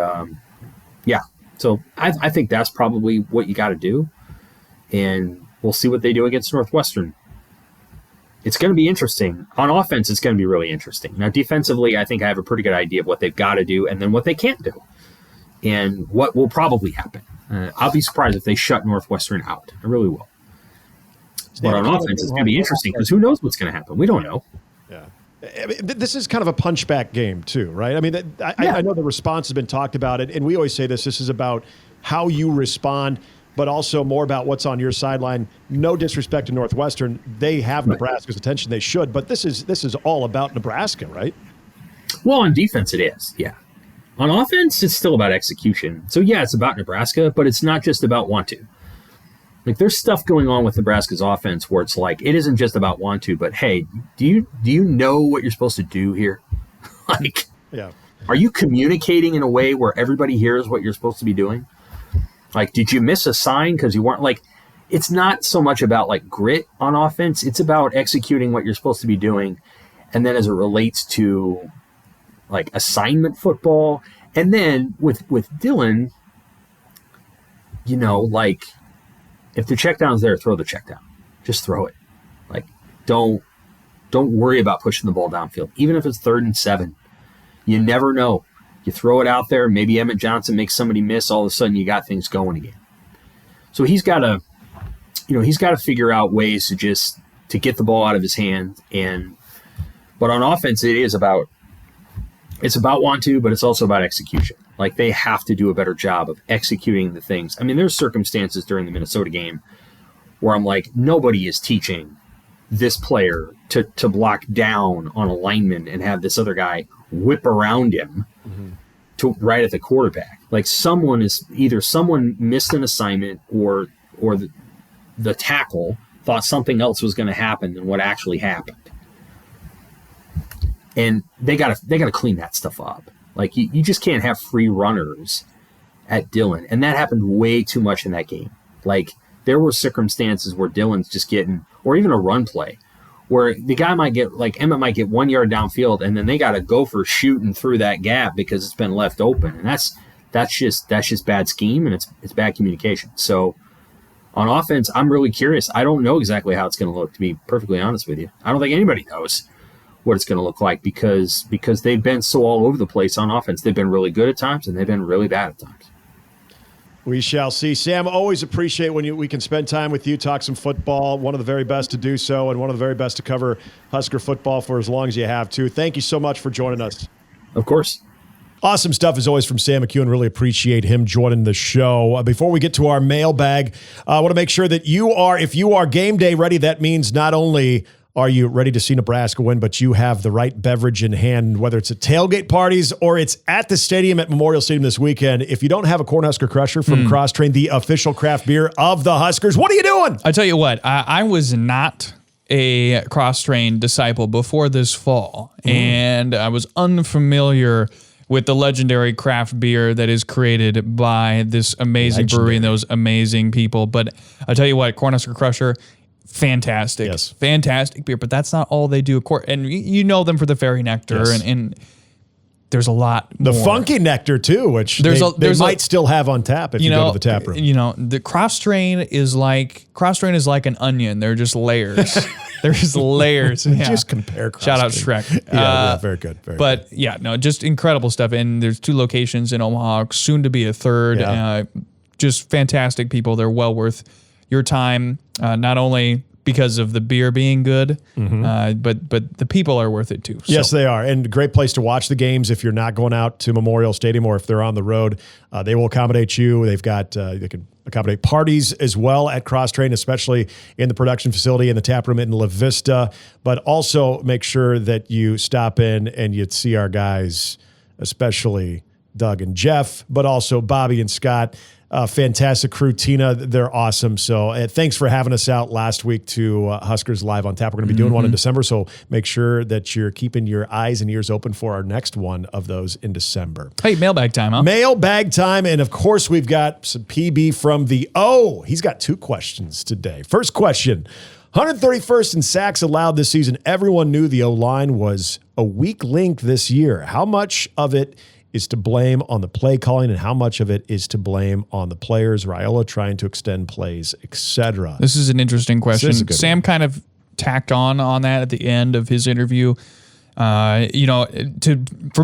so I think that's probably what you got to do. And We'll see what they do against Northwestern. It's going to be interesting. On offense, it's going to be really interesting. Now, defensively, I think I have a pretty good idea of what they've got to do and then what they can't do and what will probably happen. I'll be surprised if they shut Northwestern out. I really will. But on offense, it's going to be interesting because who knows what's going to happen? We don't know.
Yeah. I mean, this is kind of a punchback game too, right? I mean, I know the response has been talked about, and we always say this is about how you respond, but also more about what's on your sideline. No disrespect to Northwestern. They have Nebraska's attention. They should, but this is all about Nebraska, right?
Well, on defense, it is, yeah. On offense, it's still about execution. So, yeah, it's about Nebraska, but it's not just about want to. Like, there's stuff going on with Nebraska's offense where it's like, it isn't just about want to, but, hey, do you know what you're supposed to do here? Like,
yeah.
Are you communicating in a way where everybody hears what you're supposed to be doing? Like, did you miss a sign because you weren't, like, it's not so much about, like, grit on offense. It's about executing what you're supposed to be doing. And then as it relates to, like, assignment football. And then with Dylan, you know, like, if the check down's there, throw the check down. Just throw it. Like, don't worry about pushing the ball downfield. Even if it's 3rd and 7. You never know. You throw it out there, maybe Emmett Johnson makes somebody miss, all of a sudden you got things going again. So he's got to figure out ways to get the ball out of his hand. But on offense, it's about want to, but it's also about execution. Like, they have to do a better job of executing the things. I mean, there's circumstances during the Minnesota game where I'm like, nobody is teaching this player to block down on a lineman and have this other guy whip around him to right at the quarterback. Like, someone missed an assignment or the tackle thought something else was going to happen than what actually happened. And they gotta clean that stuff up. Like, you just can't have free runners at Dylan. And that happened way too much in that game. Like, there were circumstances where Dylan's just getting, or even a run play, where the guy might get, like, Emmett might get 1 yard downfield, and then they got to go for shooting through that gap because it's been left open. And that's just bad scheme, and it's bad communication. So on offense, I'm really curious. I don't know exactly how it's going to look, to be perfectly honest with you. I don't think anybody knows what it's going to look like because they've been so all over the place on offense. They've been really good at times, and they've been really bad at times.
We shall see. Sam, always appreciate when we can spend time with you, talk some football. One of the very best to do so, and one of the very best to cover Husker football for as long as you have to. Thank you so much for joining us.
Of course.
Awesome stuff as always from Sam McKewon. Really appreciate him joining the show. Before we get to our mailbag, I want to make sure that if you are game day ready, that means not only are you ready to see Nebraska win, but you have the right beverage in hand, whether it's at tailgate parties or it's at the stadium at Memorial Stadium this weekend. If you don't have a Cornhusker Crusher from Crosstrain, the official craft beer of the Huskers, what are you doing?
I tell you what, I was not a Crosstrain disciple before this fall, and I was unfamiliar with the legendary craft beer that is created by this amazing brewery and those amazing people. But I tell you what, Cornhusker Crusher, fantastic.
Yes.
Fantastic beer, but that's not all they do. And you know them for the fairy nectar, and there's a lot more.
The funky nectar, too, which they might still have on tap if you go to the tap room.
You know, the Crosstrain is like an onion. They're just layers. There's layers. Yeah.
Just compare Crosstrain.
Shout out Shrek.
Yeah, very good.
Just incredible stuff. And there's 2 locations in Omaha, soon to be a 3rd.
Yeah.
Just fantastic people. They're well worth your time, not only because of the beer being good, but the people are worth it too. So.
Yes, they are. And great place to watch the games if you're not going out to Memorial Stadium or if they're on the road. They will accommodate you. They've got, they can accommodate parties as well at Crosstrain, especially in the production facility in the tap room in La Vista. But also make sure that you stop in and you see our guys, especially Doug and Jeff, but also Bobby and Scott. Fantastic crew. Tina, they're awesome. So thanks for having us out last week to Huskers Live on Tap. We're going to be doing one in December, so make sure that you're keeping your eyes and ears open for our next one of those in December.
Hey, mailbag time, huh?
Mailbag time, and of course we've got some PB from the O. He's got 2 questions today. First question, 131st in sacks allowed this season. Everyone knew the O-line was a weak link this year. How much of it is to blame on the play calling and how much of it is to blame on the players, Raiola trying to extend plays, etc.
This is an interesting question. Sam
one.
kind of tacked on that at the end of his interview. For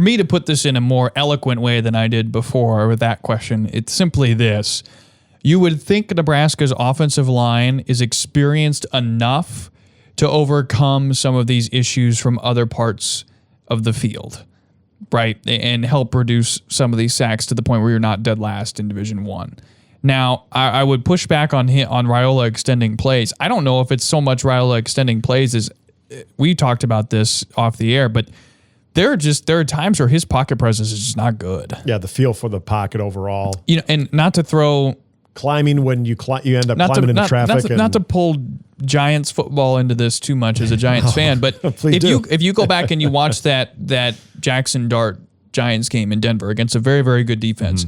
me to put this in a more eloquent way than I did before with that question, it's simply this. You would think Nebraska's offensive line is experienced enough to overcome some of these issues from other parts of the field, right? And help reduce some of these sacks to the point where you're not dead last in Division I. Now, I would push back on Raiola extending plays. I don't know if it's so much Raiola extending plays as we talked about this off the air, but there are times where his pocket presence is just not good.
Yeah, the feel for the pocket overall.
And not to throw
climbing when you end up climbing into traffic.
Not to pull Giants football into this too much as a Giants fan, but if you go back and you watch that Jackson Dart Giants game in Denver against a very, very good defense,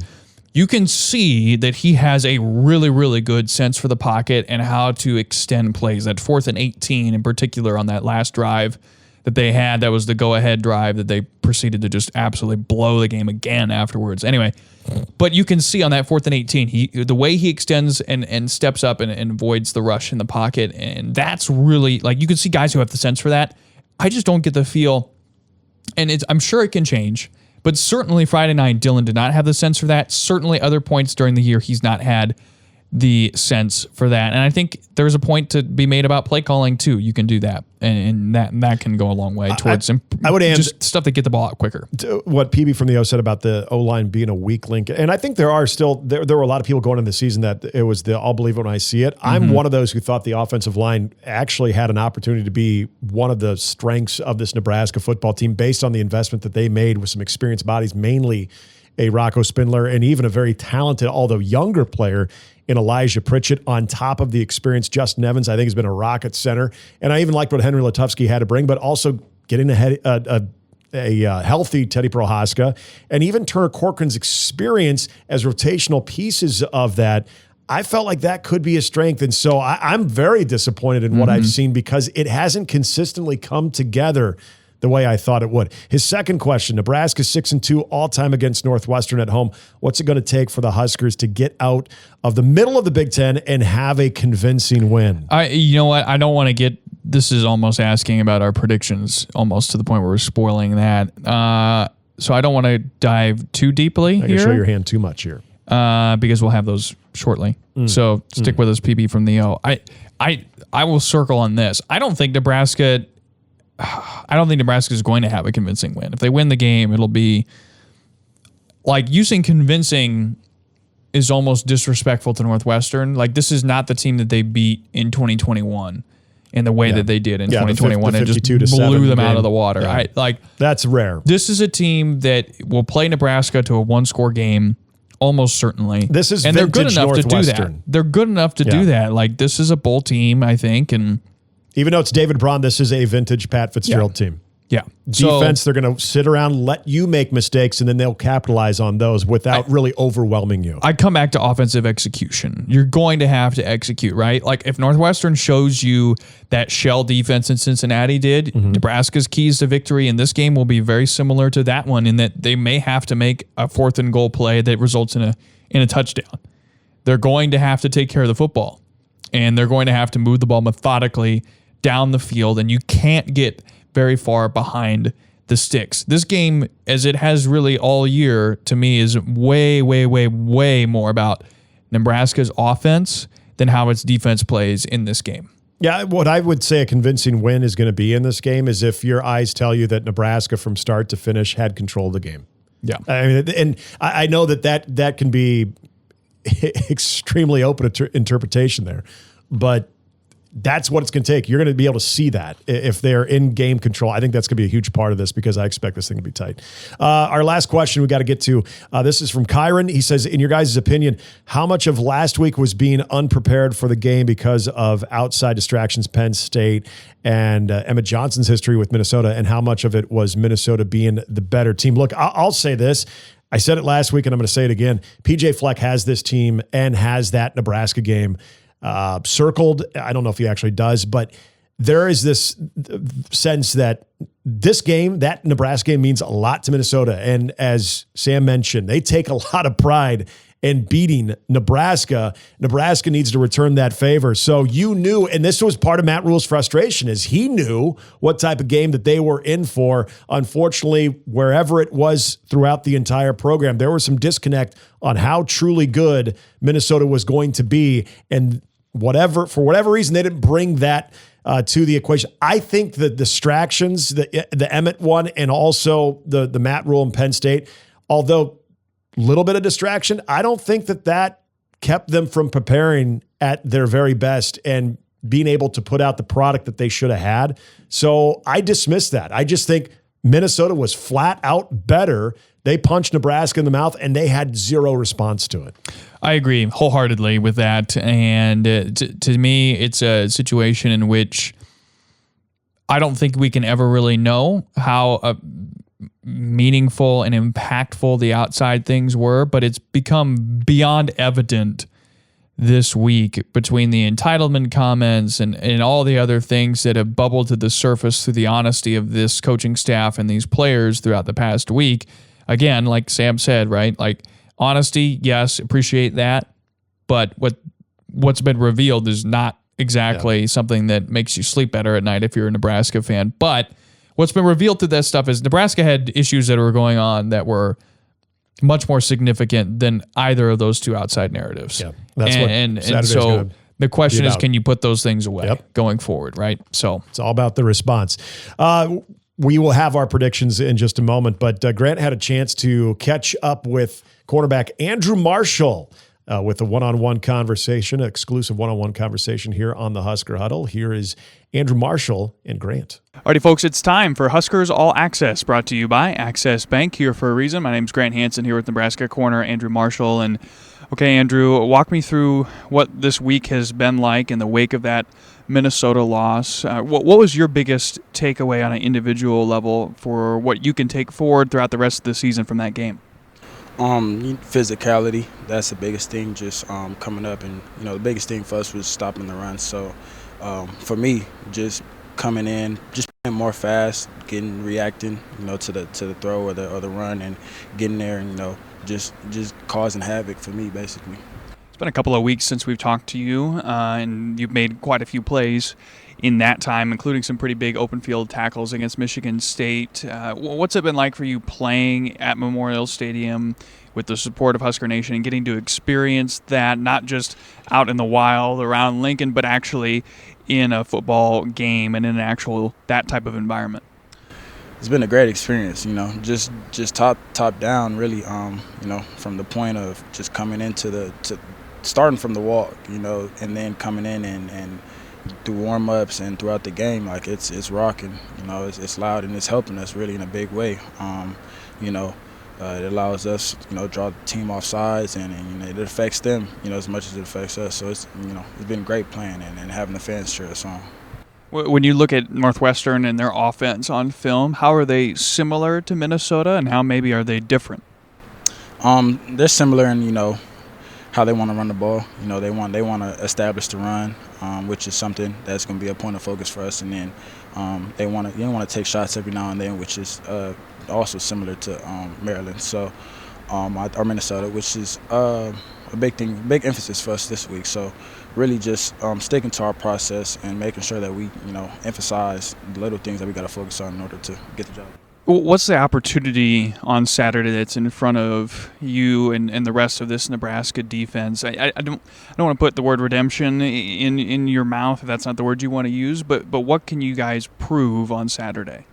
you can see that he has a really, really good sense for the pocket and how to extend plays. That 4th and 18 in particular on that last drive that they had, that was the go-ahead drive that they proceeded to just absolutely blow the game again afterwards. Anyway, but you can see on that 4th and 18, the way he extends and steps up and avoids the rush in the pocket, and that's really, like, you can see guys who have the sense for that. I just don't get the feel, and I'm sure it can change, but certainly Friday night, Dylan did not have the sense for that. Certainly other points during the year, he's not had the sense for that. And I think there's a point to be made about play calling too. You can do that, and that can go a long way towards just stuff that get the ball out quicker.
What PB from the O said about the O-line being a weak link, and I think there were a lot of people going into the season that it was I'll believe it when I see it. I'm one of those who thought the offensive line actually had an opportunity to be one of the strengths of this Nebraska football team based on the investment that they made with some experienced bodies, mainly a Rocco Spindler and even a very talented, although younger player in Elijah Pritchett, on top of the experienced Justin Evans. I think has been a rock at center. And I even liked what Henry Letufsky had to bring, but also getting a healthy Teddy Prohaska and even Turner Corcoran's experience as rotational pieces of that. I felt like that could be a strength. And so I'm very disappointed in what I've seen because it hasn't consistently come together the way I thought it would. His second question, Nebraska 6-2 all-time against Northwestern at home. What's it going to take for the Huskers to get out of the middle of the Big Ten and have a convincing win?
You know what? I don't want to get – this is almost asking about our predictions, almost to the point where we're spoiling that. So I don't want to dive too deeply here.
I can show your hand too much here.
Because we'll have those shortly. So stick with us, PB from the O. I will circle on this. I don't think Nebraska is going to have a convincing win. If they win the game, it'll be like using convincing is almost disrespectful to Northwestern. Like, this is not the team that they beat in 2021 in the way that they did in 2021 and just blew them out of the water.
Yeah. That's rare.
This is a team that will play Nebraska to a one-score game almost certainly.
This is
and they're good enough to do that.
Northwestern.
They're good enough to do that. Like, this is a bowl team, I think, and
even though it's David Braun, this is a vintage Pat Fitzgerald team.
Yeah.
Defense, they're going to sit around, let you make mistakes, and then they'll capitalize on those without really overwhelming you.
I come back to offensive execution. You're going to have to execute, right? Like, if Northwestern shows you that shell defense in Cincinnati did, Nebraska's keys to victory in this game will be very similar to that one in that they may have to make a 4th and goal play that results in a touchdown. They're going to have to take care of the football, and they're going to have to move the ball methodically down the field, and you can't get very far behind the sticks. This game, as it has really all year, to me, is way, way, way, way more about Nebraska's offense than how its defense plays in this game.
Yeah, what I would say a convincing win is going to be in this game is if your eyes tell you that Nebraska from start to finish had control of the game.
Yeah.
I mean, and I know that can be extremely open interpretation there, but that's what it's going to take. You're going to be able to see that if they're in game control. I think that's going to be a huge part of this because I expect this thing to be tight. Our last question we got to get to. This is from Kyron. He says, in your guys' opinion, how much of last week was being unprepared for the game because of outside distractions, Penn State, and Emmett Johnson's history with Minnesota, and how much of it was Minnesota being the better team? Look, I'll say this. I said it last week, and I'm going to say it again. PJ Fleck has this team and has that Nebraska game circled. I don't know if he actually does, but there is this sense that this game, that Nebraska game, means a lot to Minnesota. And as Sam mentioned, they take a lot of pride in beating Nebraska. Nebraska needs to return that favor. So you knew, and this was part of Matt Rule's frustration, is he knew what type of game that they were in for. Unfortunately, wherever it was throughout the entire program, there was some disconnect on how truly good Minnesota was going to be. And for whatever reason, they didn't bring that to the equation. I think the distractions, the Emmett one, and also the Matt Rule in Penn State, although little bit of distraction, I don't think that kept them from preparing at their very best and being able to put out the product that they should have had. So I dismiss that. I just think Minnesota was flat out better. They punched Nebraska in the mouth, and they had zero response to it.
I agree wholeheartedly with that. And to me, it's a situation in which I don't think we can ever really know how meaningful and impactful the outside things were, but it's become beyond evident this week between the entitlement comments and all the other things that have bubbled to the surface through the honesty of this coaching staff and these players throughout the past week. Again, like Sam said, right? Like, honesty, yes, appreciate that, but what's been revealed is not exactly something that makes you sleep better at night if you're a Nebraska fan. But what's been revealed through that stuff is Nebraska had issues that were going on that were much more significant than either of those two outside narratives.
Yeah, that's
and so the question is, can you put those things away going forward, right? So
it's all about the response. We will have our predictions in just a moment, but Grant had a chance to catch up with cornerback Andrew Marshall with a one-on-one conversation, exclusive one-on-one conversation here on the Husker Huddle. Here is Andrew Marshall and Grant.
Alrighty, folks, it's time for Huskers All Access, brought to you by Access Bank, here for a reason. My name's Grant Hansen, here with Nebraska corner Andrew Marshall. And okay, Andrew, walk me through what this week has been like in the wake of that Minnesota loss. What was your biggest takeaway on an individual level for what you can take forward throughout the rest of the season from that game?
Physicality, that's the biggest thing, just coming up. And, the biggest thing for us was stopping the run. So for me, just coming in, just playing more fast, reacting, to the throw or the run, and getting there and, just causing havoc for me, basically.
It's been a couple of weeks since we've talked to you, and you've made quite a few plays in that time, including some pretty big open field tackles against Michigan State. What's it been like for you playing at Memorial Stadium with the support of Husker Nation and getting to experience that, not just out in the wild around Lincoln, but actually in a football game and in an actual that type of environment?
It's been a great experience, just top down, really. From the point of just coming into starting from the walk, and then coming in and through warm-ups and throughout the game, like it's rocking, it's loud, and it's helping us really in a big way. It allows us, draw the team off sides, and it affects them, as much as it affects us. So it's been great playing and having the fans cheer us on.
When you look at Northwestern and their offense on film, how are they similar to Minnesota, and how maybe are they different?
They're similar in how they want to run the ball. They want to establish the run, which is something that's going to be a point of focus for us. And then they want to take shots every now and then, which is also similar to Maryland. So or Minnesota, which is a big emphasis for us this week. So really just sticking to our process and making sure that we emphasize the little things that we got to focus on in order to get the job.
What's the opportunity on Saturday that's in front of you and the rest of this Nebraska defense? I don't want to put the word redemption in your mouth if that's not the word you want to use, but what can you guys prove on Saturday?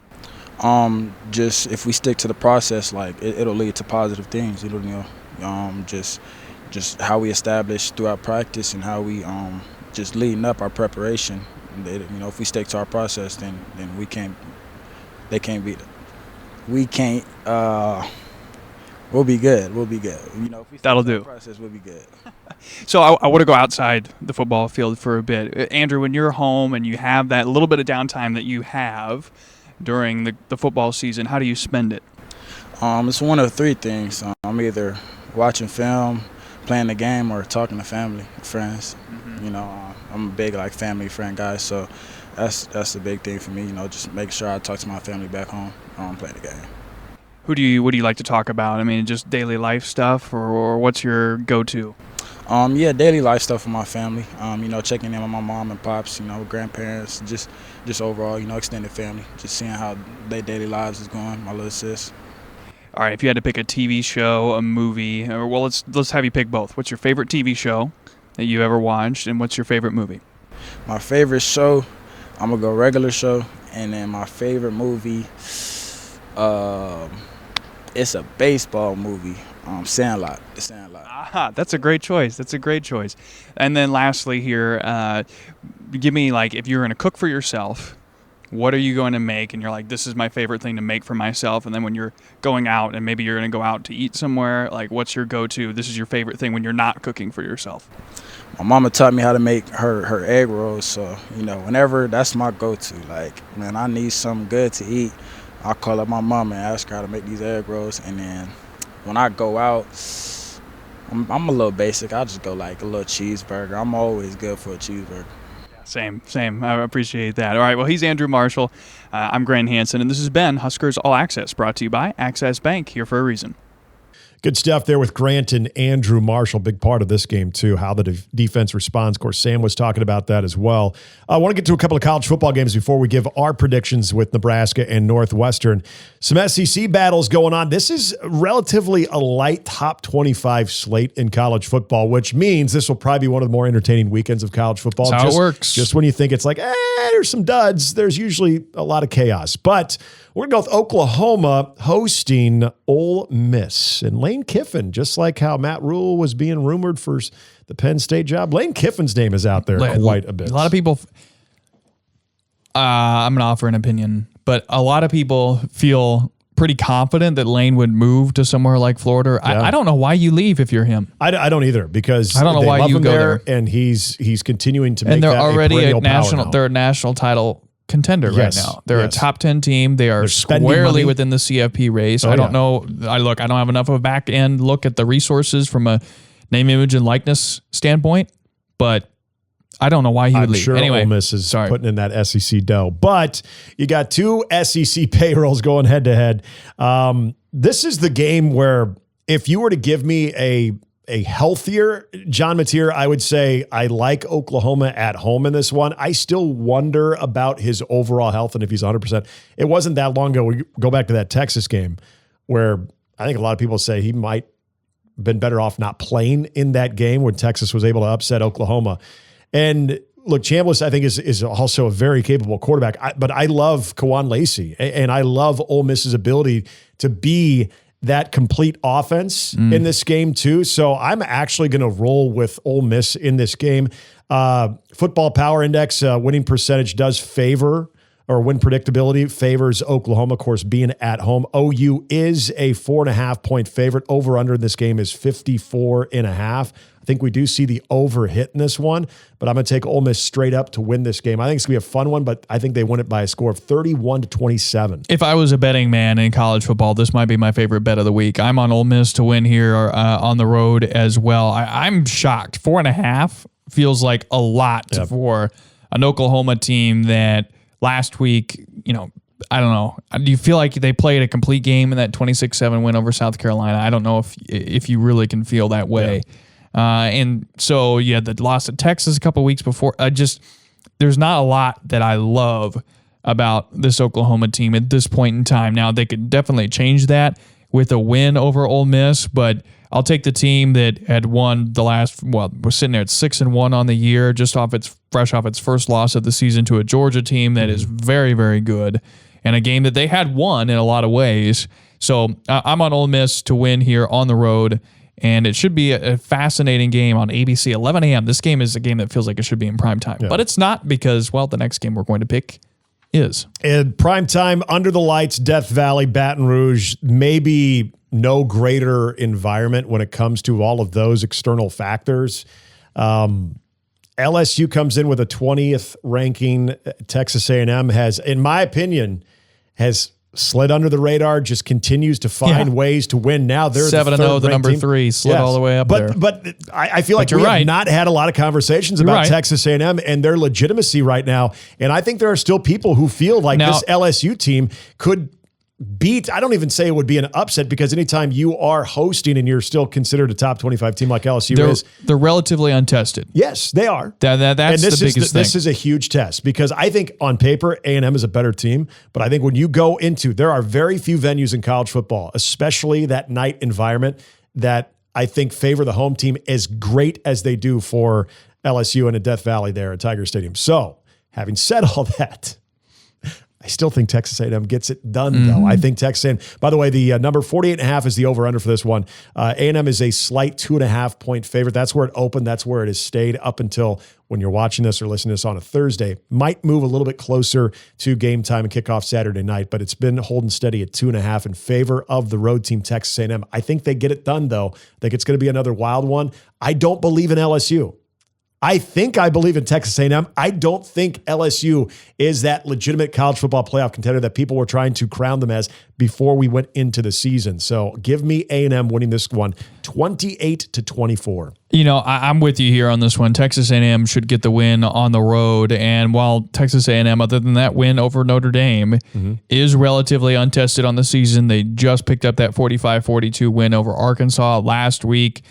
Just if we stick to the process, like it'll lead to positive things. It'll just how we establish throughout practice and how we just leading up our preparation. If we stick to our process, then they can't beat it. We can't. We'll be good. We'll be good. If we
That'll do.
Process, we'll be good.
So I want to go outside the football field for a bit, Andrew. When you're home and you have that little bit of downtime that you have during the football season, how do you spend it?
It's one of three things. I'm either watching film, playing the game, or talking to family, friends. Mm-hmm. I'm a big family friend guy, so. that's the big thing for me. You know, just make sure I talk to my family back home when I'm playing the game.
What do you like to talk about? I mean, just daily life stuff, or what's your go-to?
Yeah, daily life stuff with my family. You know, checking in with my mom and pops, you know, grandparents, just overall, you know, extended family. Just seeing how their daily lives is going, my little sis.
All right, if you had to pick a TV show, a movie, or well, let's have you pick both. What's your favorite TV show that you ever watched, and what's your favorite movie?
My favorite show, I'm gonna go regular show, and then my favorite movie, it's a baseball movie. Sandlot. The Sandlot.
Aha, that's a great choice. And then lastly here, give me, like, if you're going to cook for yourself, what are you going to make? And you're like, this is my favorite thing to make for myself. And then when you're going out and maybe you're going to go out to eat somewhere, like, what's your go-to? This is your favorite thing when you're not cooking for yourself.
My mama taught me how to make her egg rolls. So, you know, whenever, that's my go-to. Like, man, I need something good to eat. I'll call up my mama and ask her how to make these egg rolls. And then when I go out, I'm a little basic. I just go like a little cheeseburger. I'm always good for a cheeseburger.
Same. I appreciate that. All right, well, he's Andrew Marshall. I'm Grant Hansen, and this has been Huskers All Access, brought to you by Access Bank, here for a reason.
Good stuff there with Grant and Andrew Marshall. Big part of this game, too, how the defense responds. Of course, Sam was talking about that as well. I want to get to a couple of college football games before we give our predictions with Nebraska and Northwestern. Some SEC battles going on. This is relatively a light top 25 slate in college football, which means this will probably be one of the more entertaining weekends of college football.
That's how it works.
Just when you think it's like, there's some duds, there's usually a lot of chaos. But we're going to go with Oklahoma hosting Ole Miss. And Lane Kiffin, just like how Matt Rule was being rumored for the Penn State job, Lane Kiffin's name is out there quite a bit.
A lot of people, I'm going to offer an opinion, but a lot of people feel pretty confident that Lane would move to somewhere like Florida. Yeah. I don't know why you leave if you're him.
I don't either, because
I don't know why you go there.
And he's continuing to make
and they're
that
already
a national.
They're a national title contender right now. They're a top 10 team. They are squarely within the CFP race. I don't know. I don't have enough of a back end look at the resources from a name, image, and likeness standpoint, but I don't know why he would leave.
Sure,
anyway,
Ole Miss is putting in that SEC dough. But you got two SEC payrolls going head to head. This is the game where if you were to give me a healthier John Mateer, I would say I like Oklahoma at home in this one. I still wonder about his overall health and if he's 100%. It wasn't that long ago. We go back to that Texas game where I think a lot of people say he might have been better off not playing in that game when Texas was able to upset Oklahoma. And look, Chambliss, I think, is also a very capable quarterback. But I love Kawan Lacey, and I love Ole Miss's ability to be that complete offense in this game too. So I'm actually going to roll with Ole Miss in this game. Football Power Index winning percentage does favor, or win predictability favors Oklahoma, of course, being at home. OU is a 4.5-point favorite. Over under in this game is 54.5. I think we do see the over hit in this one, but I'm going to take Ole Miss straight up to win this game. I think it's going to be a fun one, but I think they win it by a score of 31-27.
If I was a betting man in college football, this might be my favorite bet of the week. I'm on Ole Miss to win here on the road as well. I'm shocked. 4.5 feels like a lot for an Oklahoma team that last week, I don't know. Do you feel like they played a complete game in that 26-7 win over South Carolina? I don't know if you really can feel that way. Yeah. And so, the loss to Texas a couple weeks before. There's not a lot that I love about this Oklahoma team at this point in time. Now, they could definitely change that with a win over Ole Miss, but I'll take the team that had won the last, we're sitting there at 6-1 on the year, just fresh off its first loss of the season to a Georgia team that is very, very good, and a game that they had won in a lot of ways. So I'm on Ole Miss to win here on the road, and it should be a fascinating game on ABC, 11 a.m. This game is a game that feels like it should be in prime time, but it's not because, the next game we're going to pick is.
In prime time, under the lights, Death Valley, Baton Rouge, maybe no greater environment when it comes to all of those external factors. LSU comes in with a 20th ranking. Texas A&M has, in my opinion, has slid under the radar, just continues to find ways to win. Now they're
7-0, the number 3 slid all the way up there.
But I feel like we have not had a lot of conversations about Texas A&M and their legitimacy right now. And I think there are still people who feel like this LSU team could beat, I don't even say it would be an upset, because anytime you are hosting and you're still considered a top 25 team like LSU
they're relatively untested.
Yes, they are.
That's the biggest thing.
This is a huge test, because I think on paper A&M is a better team, but I think when you go into, there are very few venues in college football, especially that night environment, that I think favor the home team as great as they do for LSU and in Death Valley there at Tiger Stadium. So having said all that, I still think Texas A&M gets it done, though. I think Texas A&M, by the way, the number 48.5 is the over-under for this one. A&M is a slight 2.5-point favorite. That's where it opened. That's where it has stayed up until when you're watching this or listening to this on a Thursday. Might move a little bit closer to game time and kickoff Saturday night, but it's been holding steady at 2.5 in favor of the road team, Texas A&M. I think they get it done, though. I think it's going to be another wild one. I don't believe in LSU. I think I believe in Texas A&M. I don't think LSU is that legitimate college football playoff contender that people were trying to crown them as before we went into the season. So give me A&M winning this one 28-24.
You know, I'm with you here on this one. Texas A&M should get the win on the road. And while Texas A&M, other than that win over Notre Dame, is relatively untested on the season, they just picked up that 45-42 win over Arkansas last week.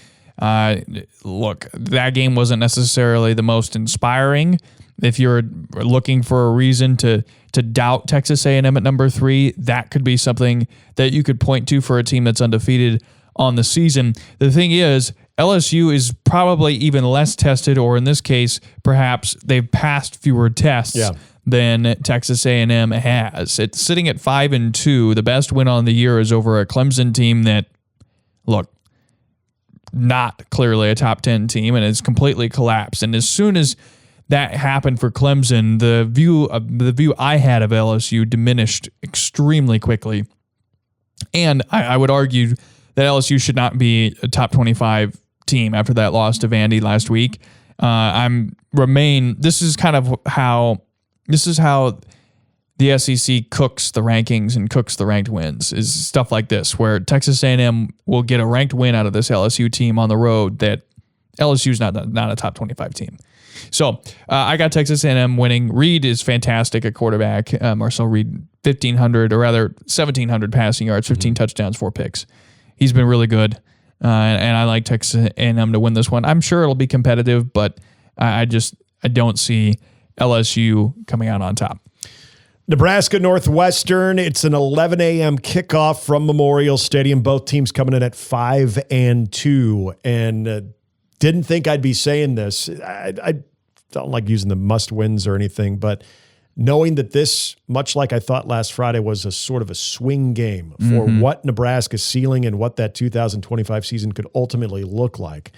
Look, that game wasn't necessarily the most inspiring. If you're looking for a reason to doubt Texas A&M at number 3, that could be something that you could point to for a team that's undefeated on the season. The thing is, LSU is probably even less tested, or in this case, perhaps they've passed fewer tests than Texas A&M has. It's sitting at 5-2. The best win on the year is over a Clemson team that, look, not clearly a top 10 team, and it's completely collapsed. And as soon as that happened for Clemson, the view I had of LSU diminished extremely quickly. And I would argue that LSU should not be a top 25 team after that loss to Vandy last week. This is how the SEC cooks the rankings and cooks the ranked wins, is stuff like this, where Texas A&M will get a ranked win out of this LSU team on the road that LSU's not a top 25 team. So I got Texas A&M winning. Reed is fantastic at quarterback. Marcel Reed, 1,700 passing yards, 15 touchdowns, 4 picks. He's been really good, and I like Texas A&M to win this one. I'm sure it'll be competitive, but I don't see LSU coming out on top.
Nebraska Northwestern, it's an 11 a.m. kickoff from Memorial Stadium. Both teams coming in at 5-2. And didn't think I'd be saying this. I don't like using the must-wins or anything, but knowing that this, much like I thought last Friday, was a sort of a swing game for what Nebraska's ceiling and what that 2025 season could ultimately look like.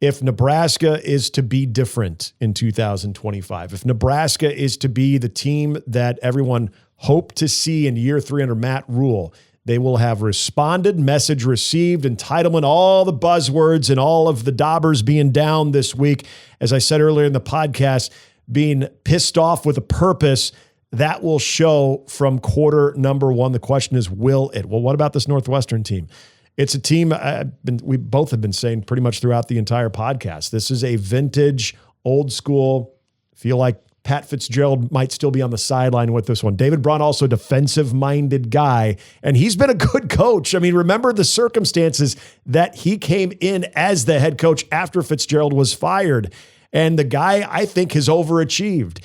If Nebraska is to be different in 2025, if Nebraska is to be the team that everyone hoped to see in year 3 under Matt Rule, they will have responded, message received, entitlement, all the buzzwords and all of the daubers being down this week. As I said earlier in the podcast, being pissed off with a purpose, that will show from quarter number 1. The question is, will it? Well, what about this Northwestern team? It's a team we both have been saying pretty much throughout the entire podcast. This is a vintage, old school, feel like Pat Fitzgerald might still be on the sideline with this one. David Braun, also a defensive-minded guy, and he's been a good coach. I mean, remember the circumstances that he came in as the head coach after Fitzgerald was fired, and the guy, I think, has overachieved.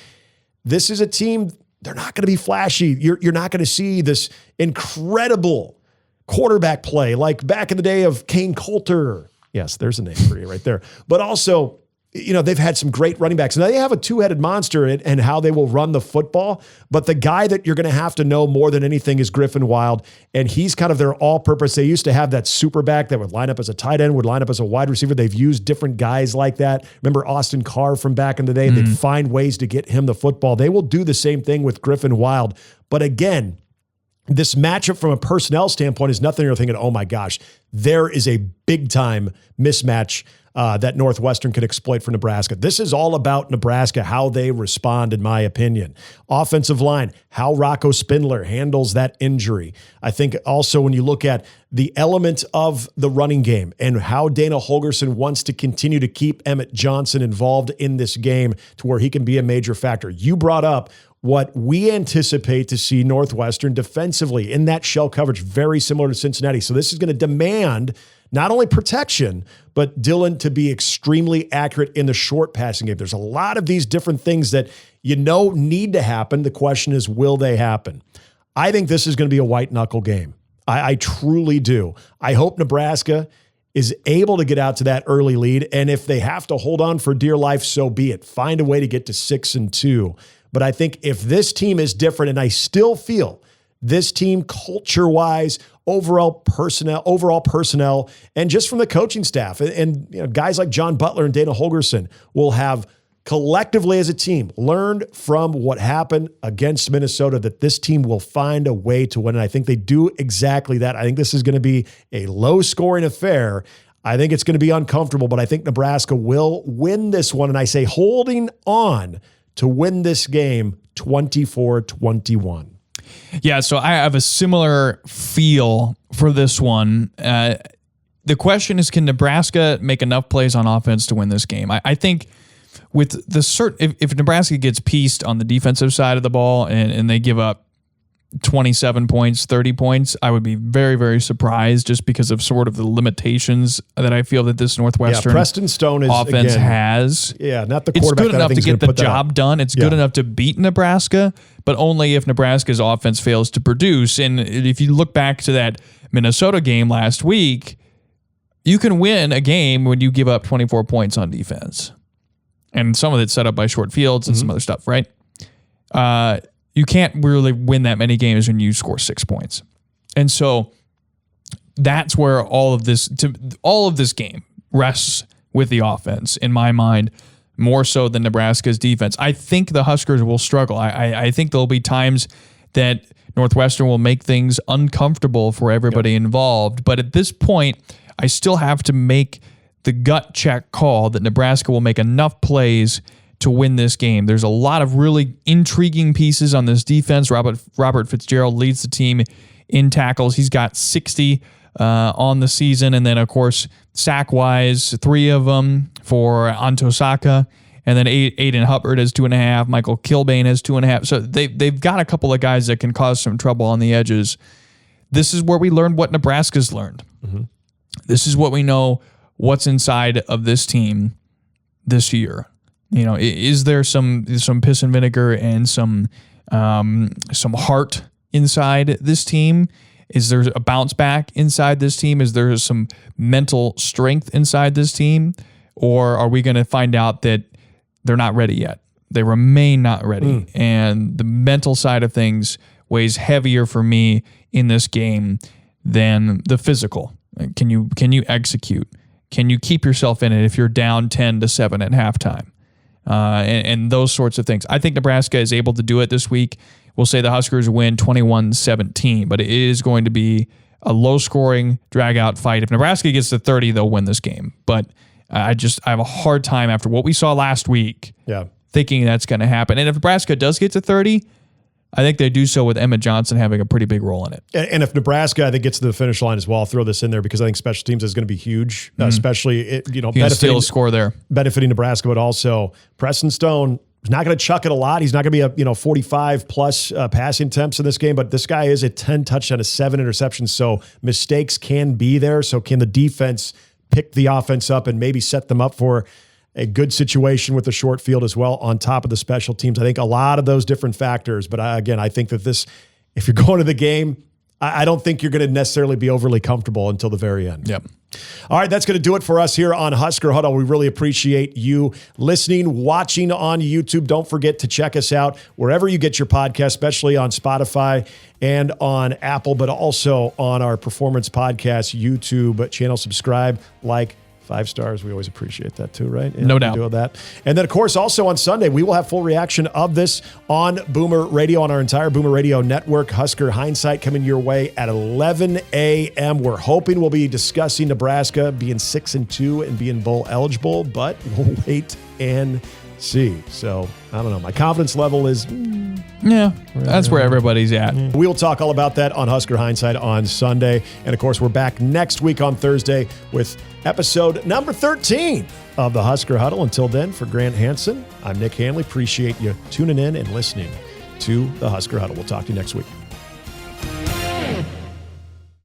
This is a team, they're not going to be flashy. You're not going to see this incredible quarterback play like back in the day of Kane Coulter. Yes, there's a name for you right there. But also, you know, they've had some great running backs. Now, they have a two-headed monster in how they will run the football, but the guy that you're going to have to know more than anything is Griffin Wild, and he's kind of their all-purpose. They used to have that super back that would line up as a tight end, would line up as a wide receiver. They've used different guys like that. Remember Austin Carr from back in the day? They'd find ways to get him the football. They will do the same thing with Griffin Wild. But again, this matchup from a personnel standpoint is nothing you're thinking, oh my gosh, there is a big-time mismatch that Northwestern could exploit for Nebraska. This is all about Nebraska, how they respond, in my opinion. Offensive line, how Rocco Spindler handles that injury. I think also when you look at the element of the running game and how Dana Holgorsen wants to continue to keep Emmett Johnson involved in this game to where he can be a major factor. You brought up what we anticipate to see Northwestern defensively in that shell coverage, very similar to Cincinnati. So this is going to demand not only protection, but Dylan to be extremely accurate in the short passing game. There's a lot of these different things that need to happen. The question is, will they happen? I think this is going to be a white knuckle game. I truly do. I hope Nebraska is able to get out to that early lead. And if they have to hold on for dear life, so be it. Find a way to get to 6-2. But I think if this team is different, and I still feel this team culture-wise, overall personnel, and just from the coaching staff, and guys like John Butler and Dana Holgorsen will have collectively as a team learned from what happened against Minnesota, that this team will find a way to win. And I think they do exactly that. I think this is going to be a low-scoring affair. I think it's going to be uncomfortable, but I think Nebraska will win this one. And I say holding on to win this game 24-21.
Yeah, so I have a similar feel for this one. The question is, can Nebraska make enough plays on offense to win this game? I think with the if Nebraska gets pieced on the defensive side of the ball and they give up 27 points, 30 points, I would be very, very surprised, just because of sort of the limitations that I feel that this Northwestern
Preston Stone is,
offense
again,
has.
Yeah, not the
It's
quarterback.
good enough to get the job done. It's good enough to beat Nebraska, but only if Nebraska's offense fails to produce. And if you look back to that Minnesota game last week, you can win a game when you give up 24 points on defense. And some of it's set up by short fields and some other stuff, right? You can't really win that many games when you score 6 points. And so that's where all of this game rests with the offense, in my mind, more so than Nebraska's defense. I think the Huskers will struggle. I think there'll be times that Northwestern will make things uncomfortable for everybody involved. But at this point, I still have to make the gut check call that Nebraska will make enough plays to win this game. There's a lot of really intriguing pieces on this defense. Robert Fitzgerald leads the team in tackles. He's got 60 on the season. And then, of course, sack-wise, 3 of them for Antosaka. And then Aiden Hubbard has 2.5. Michael Kilbane has 2.5. So they've got a couple of guys that can cause some trouble on the edges. This is where we learned what Nebraska's learned. Mm-hmm. This is what we know what's inside of this team this year. Is there some piss and vinegar and some heart inside this team? Is there a bounce back inside this team? Is there some mental strength inside this team? Or are we going to find out that they're not ready yet? They remain not ready. And the mental side of things weighs heavier for me in this game than the physical. Can you execute? Can you keep yourself in it if you're down 10-7 at halftime? And those sorts of things. I think Nebraska is able to do it this week. We'll say the Huskers win 21-17, but it is going to be a low-scoring, drag-out fight. If Nebraska gets to 30, they'll win this game. But I have a hard time after what we saw last week thinking that's going to happen. And if Nebraska does get to 30, I think they do so with Emmett Johnson having a pretty big role in it.
And if Nebraska, I think, gets to the finish line as well, I'll throw this in there because I think special teams is going to be huge, especially
benefiting score there,
benefiting Nebraska, but also Preston Stone is not going to chuck it a lot. He's not going to be 45 plus passing attempts in this game, but this guy is a 10 touchdown to 7 interceptions, so mistakes can be there. So can the defense pick the offense up and maybe set them up for a good situation with the short field as well on top of the special teams? I think a lot of those different factors. But I think that if you're going to the game, I don't think you're going to necessarily be overly comfortable until the very end.
Yep.
All right, that's going to do it for us here on Husker Huddle. We really appreciate you listening, watching on YouTube. Don't forget to check us out wherever you get your podcast, especially on Spotify and on Apple, but also on our Performance Podcast YouTube channel. Subscribe, like, 5 stars. We always appreciate that too, right?
No doubt.
Do that. And then, of course, also on Sunday, we will have full reaction of this on Boomer Radio, on our entire Boomer Radio network. Husker Hindsight coming your way at 11 a.m. We're hoping we'll be discussing Nebraska being 6-2 and being bowl eligible, but we'll wait and see. So, I don't know. My confidence level is...
Yeah, that's where everybody's at.
We will talk all about that on Husker Hindsight on Sunday. And, of course, we're back next week on Thursday with episode number 13 of the Husker Huddle. Until then, for Grant Hansen, I'm Nick Hanley. Appreciate you tuning in and listening to the Husker Huddle. We'll talk to you next week.